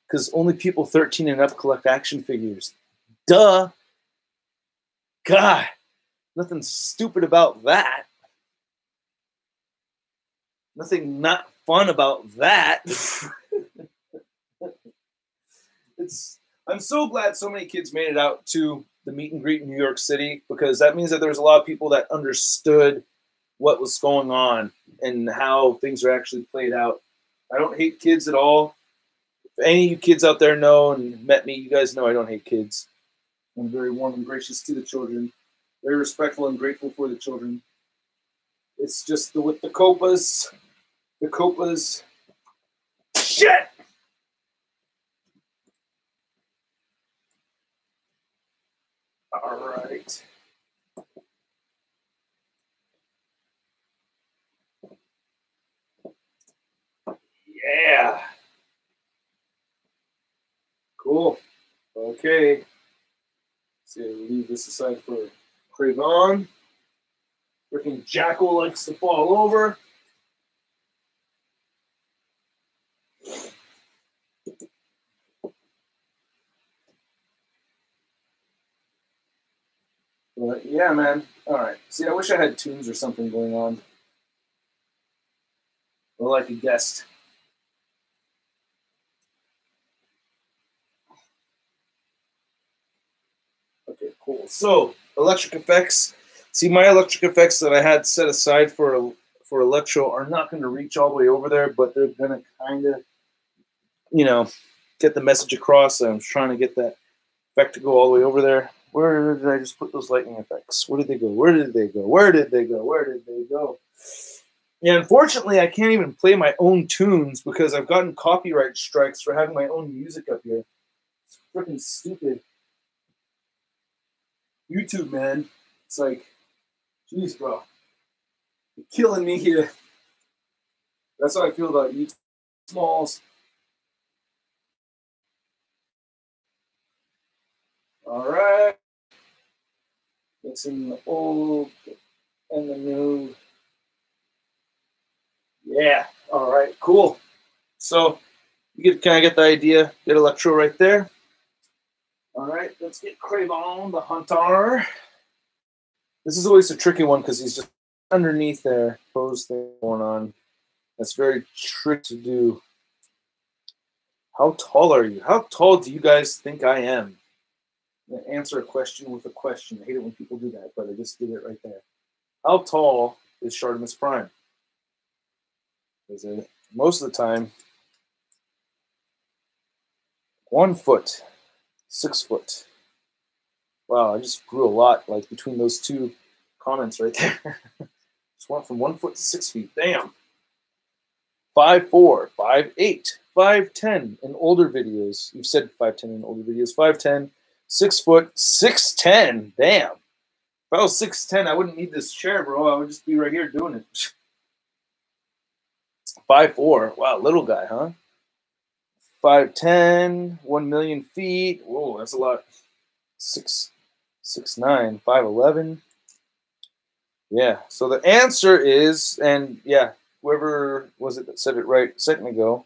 because only people 13 and up collect action figures. Duh. God, nothing stupid about that. Nothing not fun about that. I'm so glad so many kids made it out to the meet and greet in New York City, because that means that there's a lot of people that understood what was going on and how things are actually played out. I don't hate kids at all. If any of you kids out there know and met me, you guys know I don't hate kids. I'm very warm and gracious to the children, very respectful and grateful for the children. It's just with the copas, shit! All right. Yeah. Cool. Okay. So leave this aside for Craven. Freaking Jackal likes to fall over. But yeah, man. All right. See, I wish I had tunes or something going on. Or like a guest. Okay, cool. So, electric effects. See, my electric effects that I had set aside for electro are not going to reach all the way over there, but they're going to kind of, you know, get the message across. I'm trying to get that effect to go all the way over there. Where did I just put those lightning effects? Where did they go? Where did they go? Where did they go? Where did they go? Yeah, unfortunately, I can't even play my own tunes because I've gotten copyright strikes for having my own music up here. It's freaking stupid. YouTube, man. It's like, jeez, bro. You're killing me here. That's how I feel about YouTube. Smalls. All right. Mixing the old and the new. Yeah. All right. Cool. So you get kind of get the idea. Get electro right there. All right. Let's get Craven the Hunter. This is always a tricky one because he's just underneath there. Pose thing going on. That's very tricky to do. How tall are you? How tall do you guys think I am? I'm going to answer a question with a question. I hate it when people do that, but I just did it right there. How tall is ShartimusPrime? Is it most of the time 1 foot, 6 foot? Wow, I just grew a lot like between those two comments right there. Just went from 1 foot to 6 feet. Damn. 5'4", 5'8", 5'10" in older videos. You've said 5'10" in older videos. 5'10", 6 foot, 6'10". Damn. If I was 6'10", I wouldn't need this chair, bro. I would just be right here doing it. 5'4". Wow, little guy, huh? 5'10", 1 million feet. Whoa, that's a lot. 6'9", 5'11". Yeah, so the answer is, and yeah, whoever was it that said it right a second ago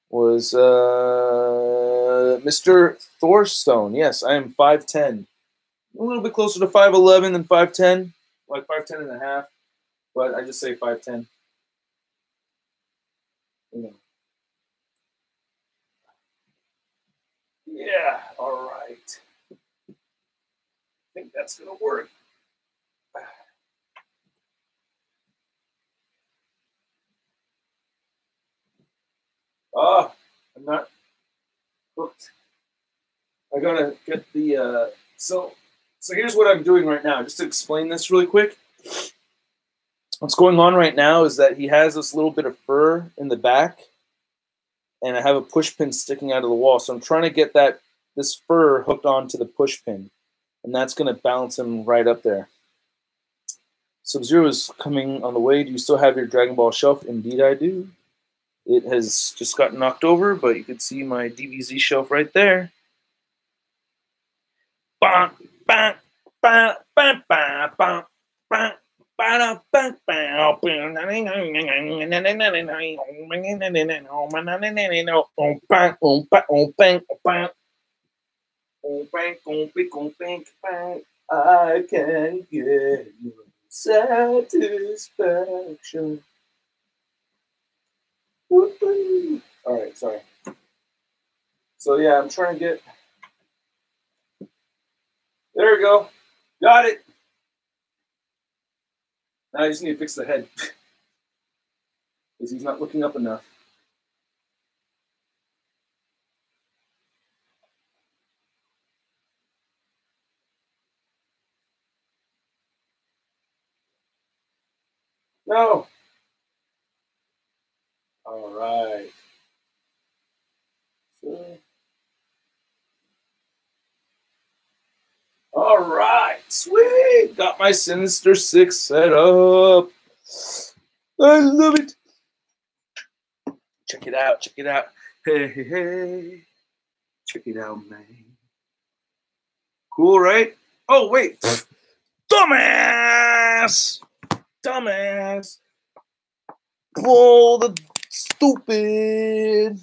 was Mr. Thorstone. Yes, I am 5'10". A little bit closer to 5'11" than 5'10", like 5'10 and a half, but I just say 5'10". You know. Yeah, all right. I think that's going to work. I'm not hooked. I gotta get the so here's what I'm doing right now, just to explain this really quick. What's going on right now is that he has this little bit of fur in the back, and I have a push pin sticking out of the wall. So I'm trying to get this fur hooked onto the push pin, and that's gonna balance him right up there. Sub-Zero is coming on the way. Do you still have your Dragon Ball shelf? Indeed, I do. It has just gotten knocked over, but you can see my DBZ shelf right there. I can get no satisfaction. All right, sorry. So yeah, I'm trying to get. There we go. Got it. Now I just need to fix the head because he's not looking up enough. No. All right. So, all right. Sweet. Got my Sinister Six set up. I love it. Check it out. Check it out. Hey, hey, hey. Check it out, man. Cool, right? Oh, wait. Dumbass. Dumbass. Oh, the stupid.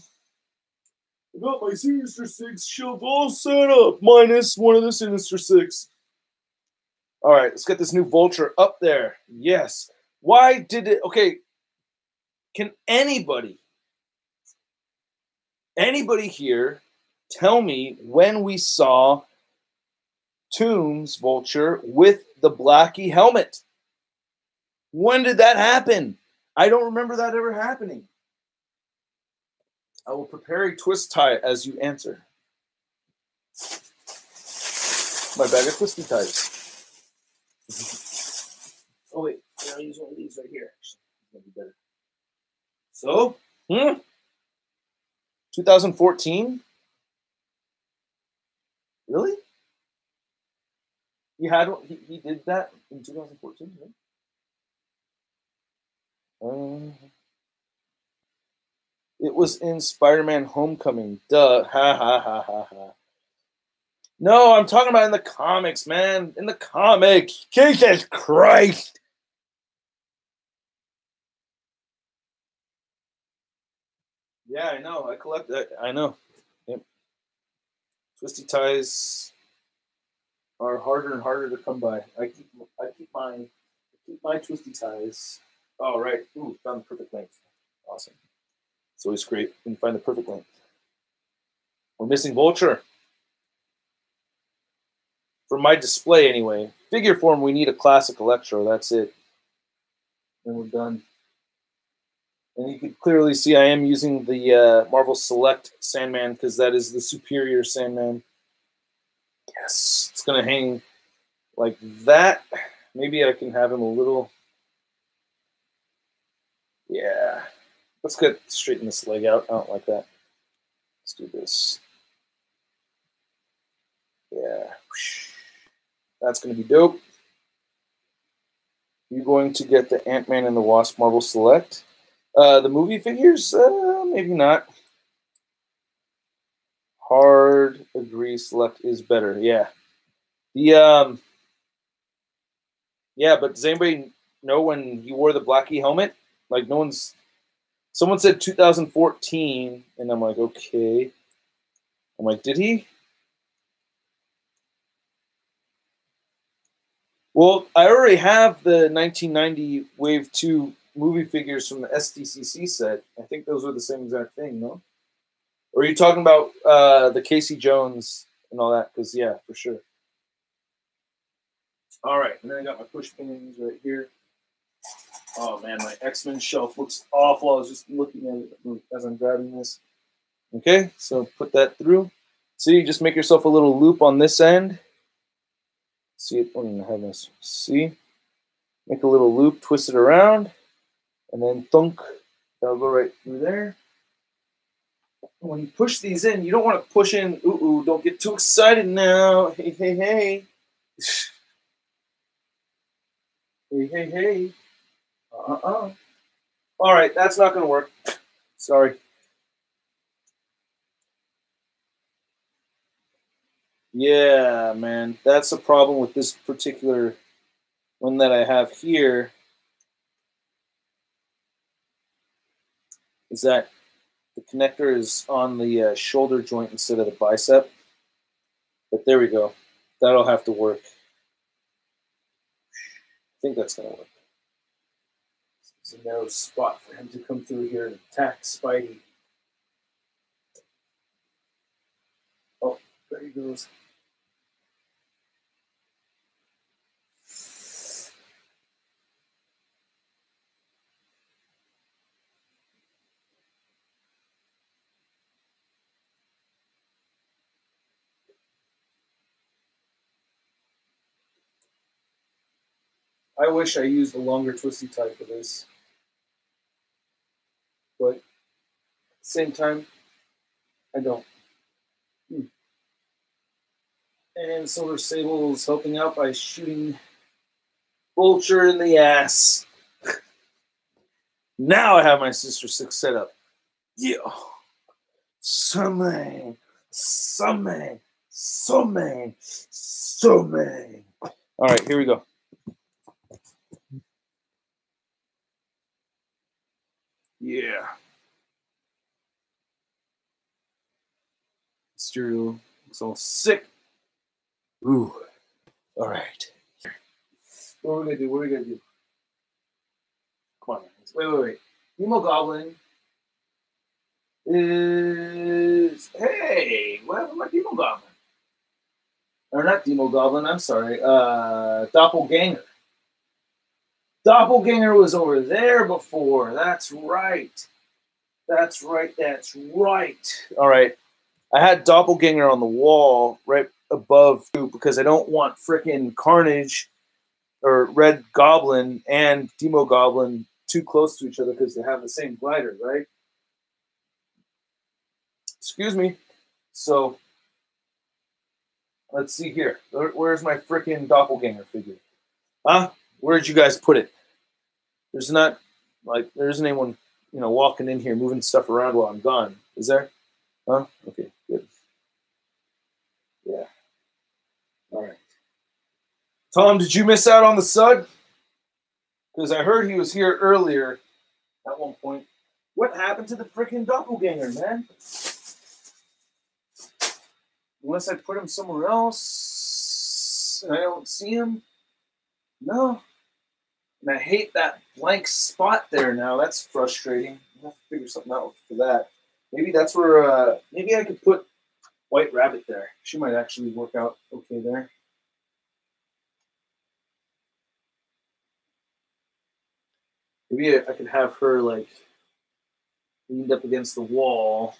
I got my Sinister Six shelf all set up, minus one of the Sinister Six. All right, let's get this new Vulture up there. Yes. Why did it? Okay. Can anybody here tell me when we saw Tomb's Vulture with the Blackie helmet? When did that happen? I don't remember that ever happening. I will prepare a twist tie as you answer. My bag of twisty ties. Oh wait, I'll use one of these right here. That'd be better. So, 2014. Really? He had he did that in 2014, right? It was in Spider-Man Homecoming. Duh. Ha ha ha ha ha. No, I'm talking about in the comics, man. In the comics. Jesus Christ. Yeah, I know. I collect that. I know. Yep. Twisty ties are harder and harder to come by. I keep my twisty ties. Oh, right. Ooh, found the perfect length. Awesome. It's always great when you find the perfect length. We're missing Vulture. For my display, anyway. Figure form, we need a classic Electro. That's it. And we're done. And you can clearly see I am using the Marvel Select Sandman because that is the superior Sandman. Yes. It's going to hang like that. Maybe I can have him a little. Yeah. Let's straighten this leg out. I don't like that. Let's do this. Yeah. That's going to be dope. You're going to get the Ant-Man and the Wasp Marvel Select. The movie figures, maybe not. Hard agree. Select is better. Yeah. The yeah, but does anybody know when he wore the Blackie helmet? Like, no one's. Someone said 2014, and I'm like, okay. I'm like, did he? Well, I already have the 1990 Wave 2 movie figures from the SDCC set. I think those were the same exact thing, no? Or are you talking about the Casey Jones and all that? Because, yeah, for sure. All right, and then I got my push pins right here. Oh, man, my XMen shelf looks awful. I was just looking at it as I'm grabbing this. Okay, so put that through. So you just make yourself a little loop on this end. See it? Oh, my goodness. See? Make a little loop, twist it around, and then thunk. That'll go right through there. When you push these in, you don't want to push in. Ooh, don't get too excited now. Hey, hey, hey. Hey, hey, hey. All right, that's not going to work. Sorry. Yeah, man. That's a problem with this particular one that I have here. Is that the connector is on the shoulder joint instead of the bicep. But there we go. That'll have to work. I think that's going to work. It's a narrow spot for him to come through here and attack Spidey. goes. I wish I used a longer twisty tie for this. But at the same time, I don't. And Silver Sable is helping out by shooting Vulture in the ass. Now I have my Sister 6 set up. Yeah. Summon. Summon. Summon. Summon. All right, here we go. Yeah. Stereo looks all sick. Ooh. All right. What are we gonna do? What are we gonna do? Come on. Wait. Demo Goblin is. Hey, what happened to my Demo Goblin? Or not Demo Goblin, I'm sorry. Doppelganger. Doppelganger was over there before. That's right. That's right. All right. I had Doppelganger on the wall right above you because I don't want frickin' Carnage or Red Goblin and Demo Goblin too close to each other because they have the same glider, right? Excuse me. So let's see here. Where's my frickin' Doppelganger figure? Huh? Where'd you guys put it? There's not, like, there isn't anyone, you know, walking in here moving stuff around while I'm gone. Is there? Huh? Okay, good. Yeah. All right. Tom, did you miss out on the Sud? Because I heard he was here earlier at one point. What happened to the freaking Doppelganger, man? Unless I put him somewhere else and I don't see him? No. And I hate that blank spot there now. That's frustrating. I'll have to figure something out for that. Maybe that's where, maybe I could put White Rabbit there. She might actually work out okay there. Maybe I could have her, like, leaned up against the wall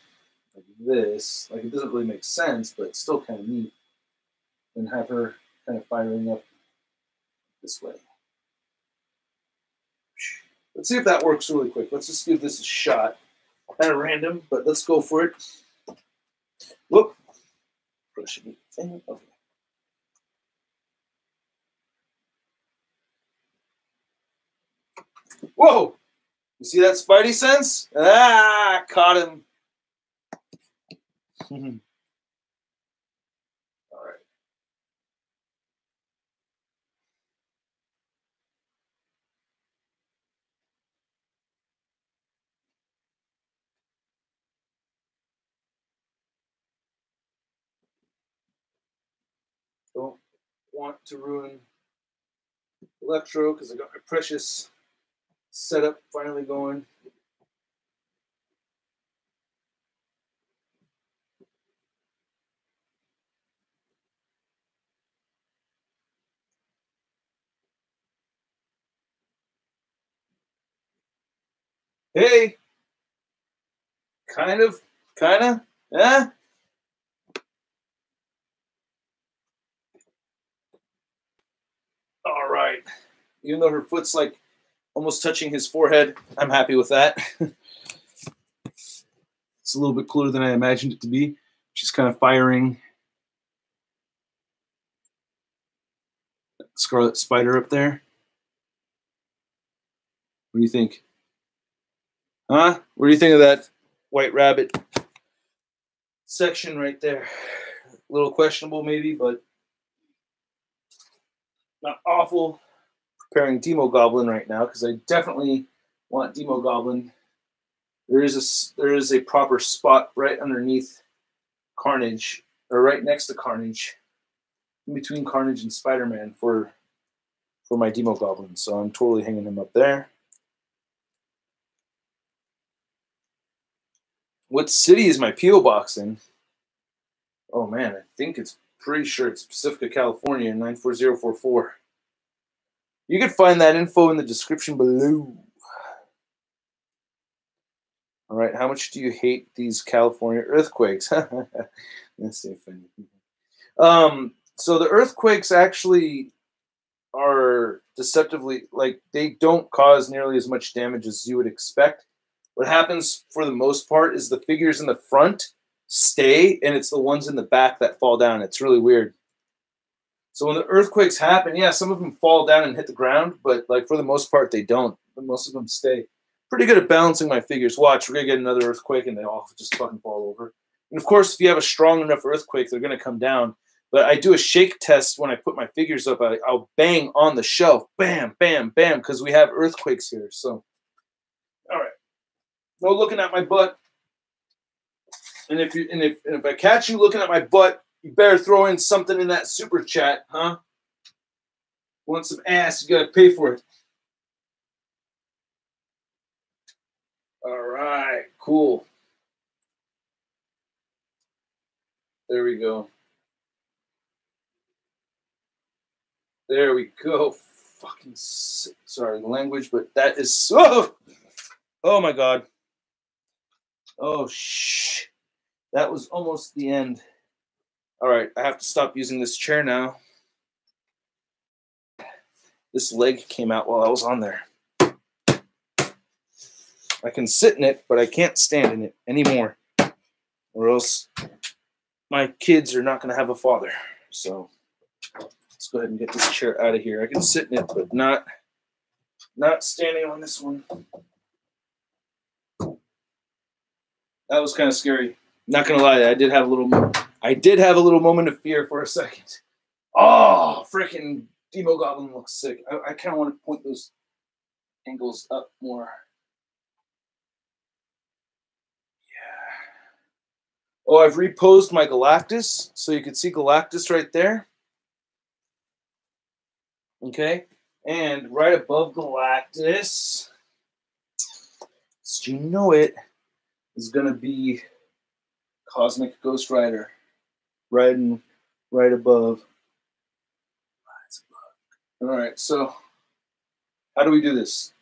like this. Like, it doesn't really make sense, but it's still kind of neat. And have her kind of firing up this way. Let's see if that works really quick. Let's just give this a shot. Kind of random, but let's go for it. Whoop. Pushing thing. Okay. Whoa! You see that Spidey sense? Ah, caught him. All right. Don't want to ruin Electro because I got my precious setup finally going. Hey, kind of, eh? All right. Even though her foot's like almost touching his forehead, I'm happy with that. It's a little bit cooler than I imagined it to be. She's kind of firing Scarlet Spider up there. What do you think? Huh? What do you think of that White Rabbit section right there? A little questionable maybe, but not awful. Preparing Demo Goblin right now because I definitely want Demo Goblin. There is a proper spot right underneath Carnage, or right next to Carnage, in between Carnage and Spider-Man for my Demo Goblin. So I'm totally hanging him up there. What city is my P.O. box in? Oh man, I think it's pretty sure it's Pacifica, California, 94044. You can find that info in the description below. All right, how much do you hate these California earthquakes? Let's see if I can. So the earthquakes actually are deceptively, like, they don't cause nearly as much damage as you would expect. What happens for the most part is the figures in the front stay, and it's the ones in the back that fall down. It's really weird. So when the earthquakes happen, yeah, some of them fall down and hit the ground, but like for the most part, they don't. But most of them stay. Pretty good at balancing my figures. Watch, we're gonna get another earthquake, and they all just fucking fall over. And of course, if you have a strong enough earthquake, they're gonna come down. But I do a shake test when I put my figures up. I'll bang on the shelf, bam, bam, bam, because we have earthquakes here. So, all right, no looking at my butt. And if I catch you looking at my butt, you better throw in something in that super chat, huh? Want some ass? You gotta pay for it. All right, cool. There we go. There we go. Fucking sick. Sorry, language, but that is so. Oh my god. Oh shh. That was almost the end. All right, I have to stop using this chair now. This leg came out while I was on there. I can sit in it, but I can't stand in it anymore, or else my kids are not going to have a father. So let's go ahead and get this chair out of here. I can sit in it, but not standing on this one. That was kind of scary. Not gonna lie, I did have a little moment of fear for a second. Oh, freaking Demo Goblin looks sick. I kind of want to point those angles up more. Yeah. Oh, I've reposed my Galactus, so you can see Galactus right there. Okay, and right above Galactus, so you know it, is gonna be Cosmic Ghost Rider, right above. All right, so how do we do this?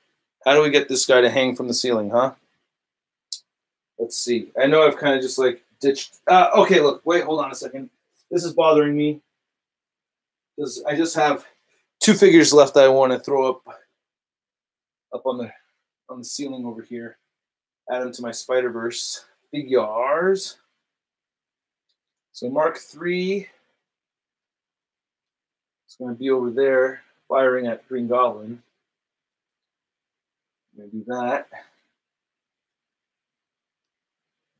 How do we get this guy to hang from the ceiling, huh? Let's see. I know I've kind of just like ditched. Okay, look, wait, hold on a second. This is bothering me because I just have 2 figures left that I want to throw up on the ceiling over here. Add them to my Spider-Verse figures. So Mark III is going to be over there firing at Green Goblin. Maybe that.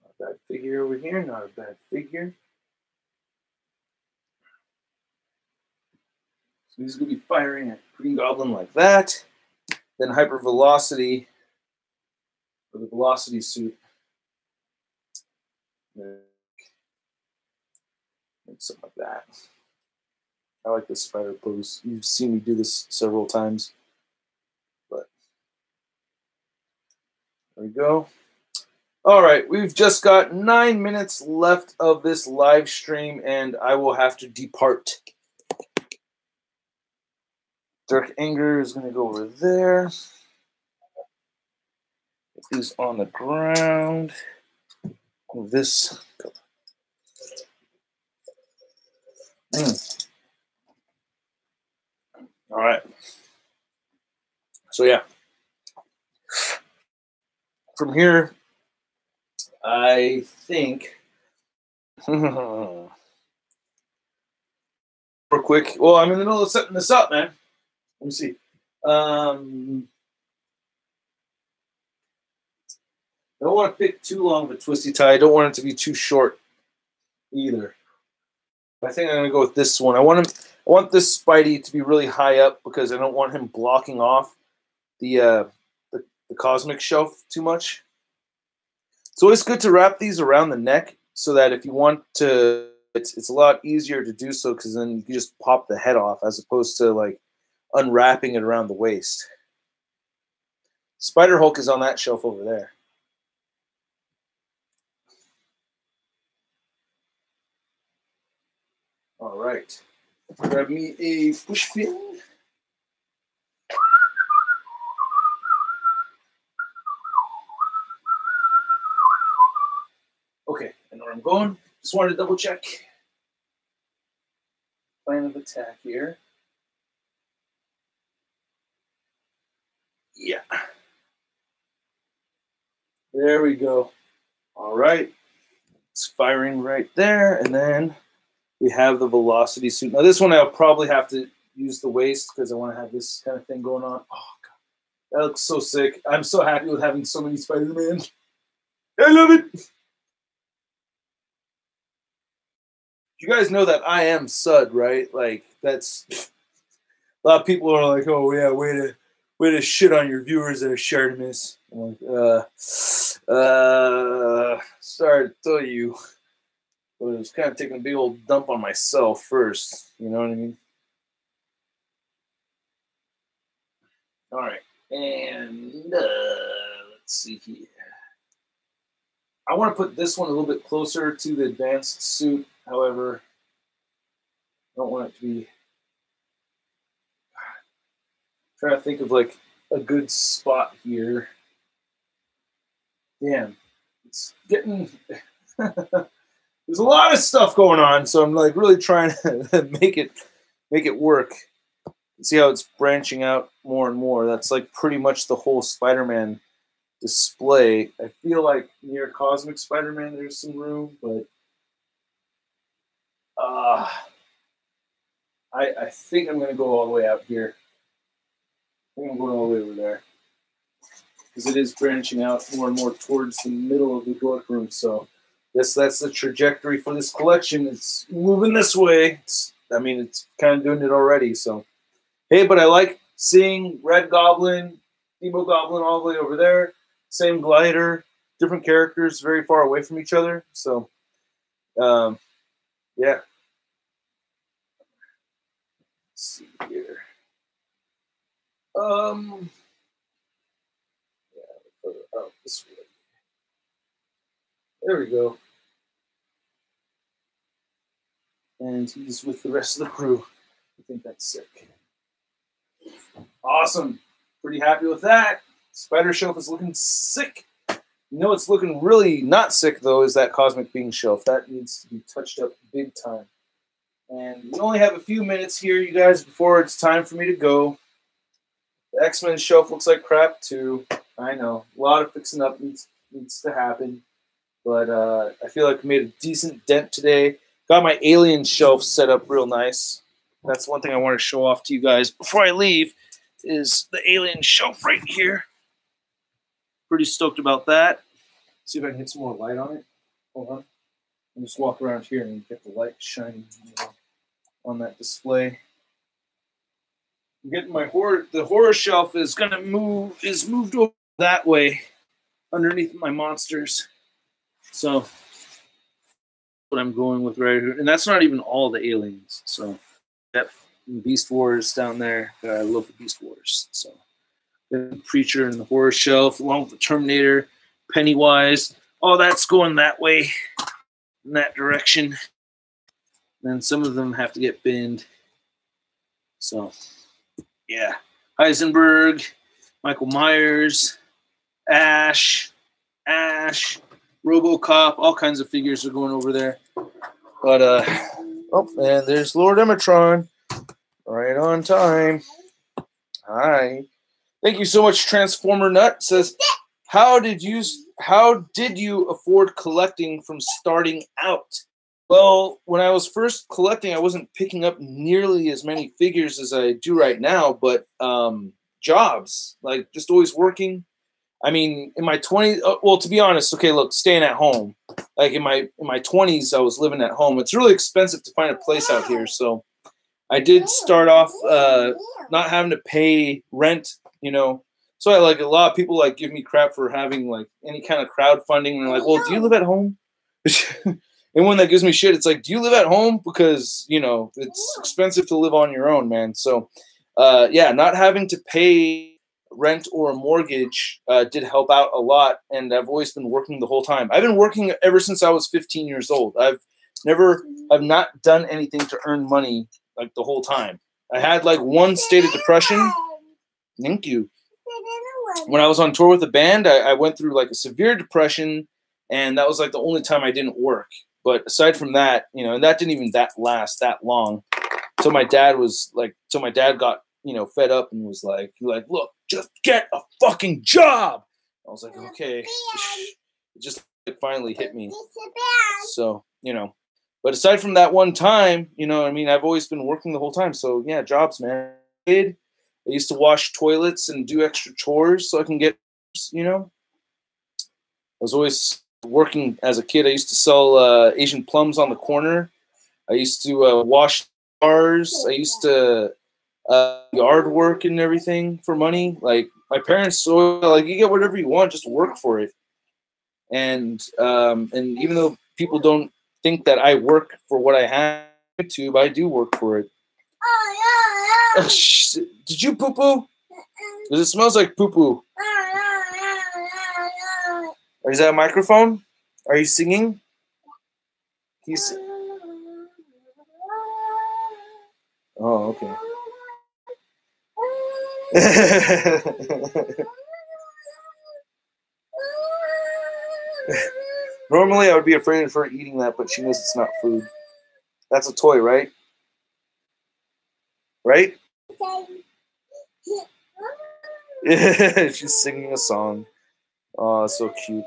Not a bad figure over here. Not a bad figure. So he's going to be firing at Green Goblin like that. Then Hyper Velocity, or the Velocity suit. Something like that. I like this spider pose. You've seen me do this several times. But there we go. All right, we've just got 9 minutes left of this live stream, and I will have to depart. Dark Anger is going to go over there. He's on the ground. Move this. All right. So yeah. From here, I think real quick. Well, I'm in the middle of setting this up, man. Let me see. I don't want to pick too long of a twisty tie. I don't want it to be too short either. I think I'm gonna go with this one. I want this Spidey to be really high up because I don't want him blocking off the cosmic shelf too much. It's always good to wrap these around the neck so that if you want to, it's a lot easier to do so because then you can just pop the head off as opposed to like unwrapping it around the waist. Spider Hulk is on that shelf over there. All right. Grab me a push pin. Okay, I know where I'm going. Just wanted to double check. Plan of attack here. Yeah. There we go. All right. It's firing right there. And then we have the velocity suit. Now this one I'll probably have to use the waist because I want to have this kind of thing going on. Oh, God. That looks so sick. I'm so happy with having so many Spider-Man. I love it. You guys know that I am Sud, right? Like, that's... A lot of people are like, oh, yeah, way to shit on your viewers that are Shartimus. I'm like, sorry to tell you. But it was kind of taking a big old dump on myself first. You know what I mean? All right. And let's see here. I want to put this one a little bit closer to the advanced suit. However, I don't want it to be... Trying to think of like a good spot here. Damn, it's getting... There's a lot of stuff going on, so I'm like really trying to make it work. See how it's branching out more and more. That's like pretty much the whole Spider-Man display. I feel like near Cosmic Spider-Man there's some room, but I think I'm gonna go all the way out here. I think I'm going all the way over there because it is branching out more and more towards the middle of the dork room. So that's the trajectory for this collection. It's moving this way. It's kind of doing it already. So, hey, but I like seeing Red Goblin, Demo Goblin all the way over there. Same glider, different characters, very far away from each other. So, yeah. Let's see here. Yeah, further out this way. There we go. And he's with the rest of the crew. I think that's sick. Awesome. Pretty happy with that. Spider Shelf is looking sick. You know what's looking really not sick, though, is that Cosmic Being Shelf. That needs to be touched up big time. And we only have a few minutes here, you guys, before it's time for me to go. The X-Men shelf looks like crap, too. I know. A lot of fixing up needs to happen. But I feel like I made a decent dent today. Got my Alien shelf set up real nice. That's one thing I want to show off to you guys before I leave is the Alien shelf right here. Pretty stoked about that. See if I can get some more light on it. Hold on. I'll just walk around here and get the light shining on that display. I'm getting my the horror shelf is moved over that way underneath my monsters. So that's what I'm going with right here. And that's not even all the aliens. So that Beast Wars down there. I love the Beast Wars. So the Preacher and the horror shelf along with the Terminator, Pennywise. All that's going that way in that direction. And then some of them have to get binned. So yeah, Heisenberg, Michael Myers, Ash, RoboCop, all kinds of figures are going over there. But oh, and there's Lord Emetron, right on time. Hi, thank you so much, Transformer Nut. Says, how did you afford collecting from starting out? Well, when I was first collecting, I wasn't picking up nearly as many figures as I do right now, but jobs, like just always working. I mean, in my 20s, well, to be honest, okay, look, staying at home. Like in my 20s, I was living at home. It's really expensive to find a place out here, so I did start off not having to pay rent, you know. So I like a lot of people like give me crap for having like any kind of crowdfunding. And they're like, well, do you live at home? And when that gives me shit, it's like, do you live at home? Because, you know, it's expensive to live on your own, man. So, yeah, not having to pay rent or a mortgage did help out a lot. And I've always been working the whole time. I've been working ever since I was 15 years old. I've never I've not done anything to earn money like the whole time. I had like one state of depression. Thank you. When I was on tour with the band, I went through like a severe depression, and that was like the only time I didn't work. But aside from that, you know, and that didn't even last that long. So my dad got, you know, fed up and was like, look, just get a fucking job. I was like, okay. It just finally hit me. So, you know, but aside from that one time, you know, I mean, I've always been working the whole time. So yeah, jobs, man. I used to wash toilets and do extra chores so I can get, you know. I was always working as a kid. I used to sell Asian plums on the corner. I used to wash cars. I used to yard work and everything for money. Like my parents, so like, you get whatever you want, just work for it. And even though people don't think that I work for what I have on YouTube, I do work for it. Did you poo-poo? Because it smells like poo-poo. Is that a microphone? Are you singing? Oh, okay. Normally, I would be afraid of her eating that, but she knows it's not food. That's a toy, right? Right? She's singing a song. Oh, so cute.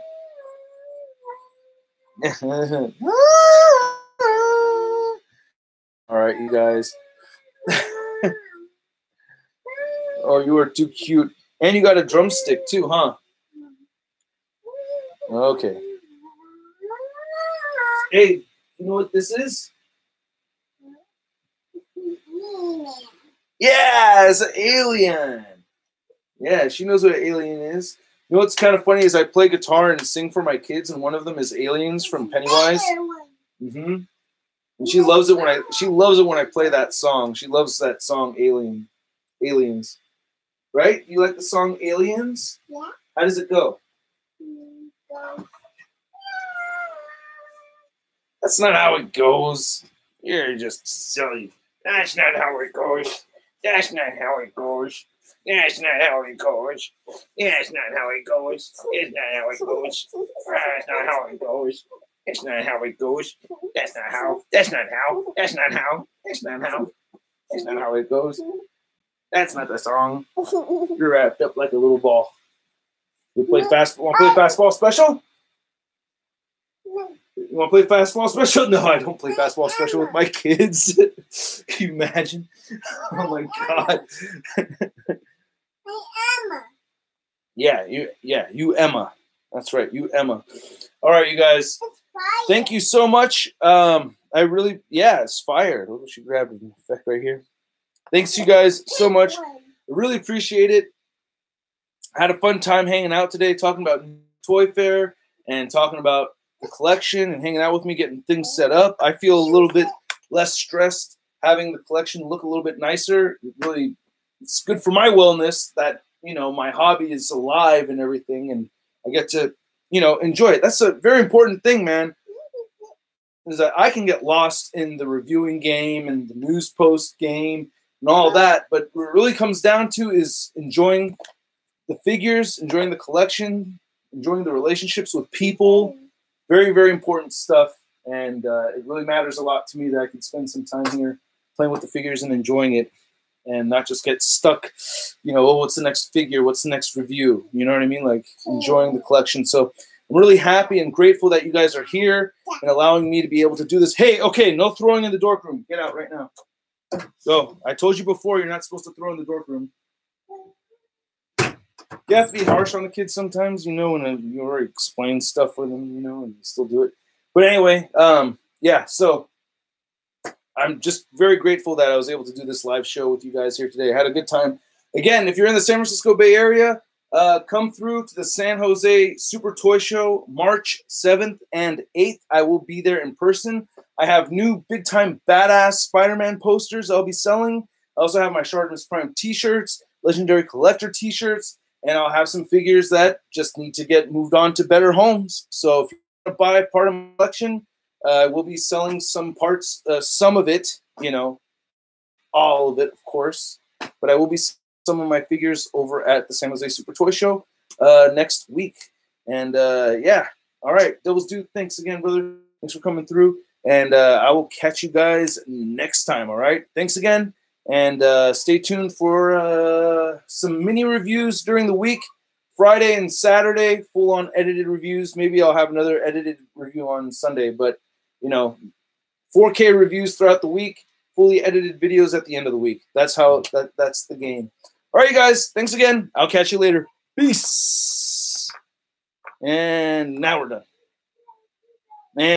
All right, you guys. Oh, you are too cute. And you got a drumstick too, huh? Okay. Hey, you know what this is? Yeah, it's an alien. Yeah, she knows what an alien is. You know what's kind of funny is I play guitar and sing for my kids, and one of them is Aliens from Pennywise. Mm-hmm. And she loves it when I play that song. She loves that song Aliens. Right? You like the song Aliens? Yeah. How does it go? That's not how it goes. You're just silly. That's not how it goes. That's not how it goes. That's not how it goes. That's not how it goes. It's not how it goes. That's not how it goes. It's not how it goes. That's not how. That's not how. That's not how. That's not how. That's not how it goes. That's not the song. You're wrapped up like a little ball. You play fastball? Want to play fastball special? You want to play fastball special? No, I don't play fastball special with my kids. Can you imagine? Oh my God. Emma. Yeah, you Emma. That's right, you Emma. All right, you guys. Thank you so much. It's fire. Look what she grabbed an effect right here. Thanks you guys so much. I really appreciate it. I had a fun time hanging out today, talking about Toy Fair and talking about the collection and hanging out with me, getting things set up. I feel a little bit less stressed having the collection look a little bit nicer. It's good for my wellness that, you know, my hobby is alive and everything, and I get to, you know, enjoy it. That's a very important thing, man, is that I can get lost in the reviewing game and the news post game and all that, but what it really comes down to is enjoying the figures, enjoying the collection, enjoying the relationships with people. Very, very important stuff, and it really matters a lot to me that I can spend some time here playing with the figures and enjoying it, and not just get stuck, you know, oh, what's the next figure? What's the next review? You know what I mean? Like, enjoying the collection. So I'm really happy and grateful that you guys are here and allowing me to be able to do this. Hey, okay, no throwing in the dorkroom. Get out right now. So I told you before, you're not supposed to throw in the dorkroom. You have to be harsh on the kids sometimes, you know, when you already explain stuff for them, you know, and you still do it. But anyway, yeah, so I'm just very grateful that I was able to do this live show with you guys here today. I had a good time. Again, if you're in the San Francisco Bay Area, come through to the San Jose Super Toy Show March 7th and 8th. I will be there in person. I have new big-time badass Spider-Man posters I'll be selling. I also have my ShartimusPrime t-shirts, Legendary Collector t-shirts, and I'll have some figures that just need to get moved on to better homes. So if you want to buy part of my collection, We'll be selling some parts, some of it, you know, all of it, of course. But I will be some of my figures over at the San Jose Super Toy Show next week. And yeah, all right, Devil's Dude, thanks again, brother. Thanks for coming through. And I will catch you guys next time, all right? Thanks again. And stay tuned for some mini reviews during the week. Friday and Saturday, full-on edited reviews. Maybe I'll have another edited review on Sunday. But, you know, 4K reviews throughout the week, fully edited videos at the end of the week. That's how that's the game. All right, you guys. Thanks again. I'll catch you later. Peace. And now we're done.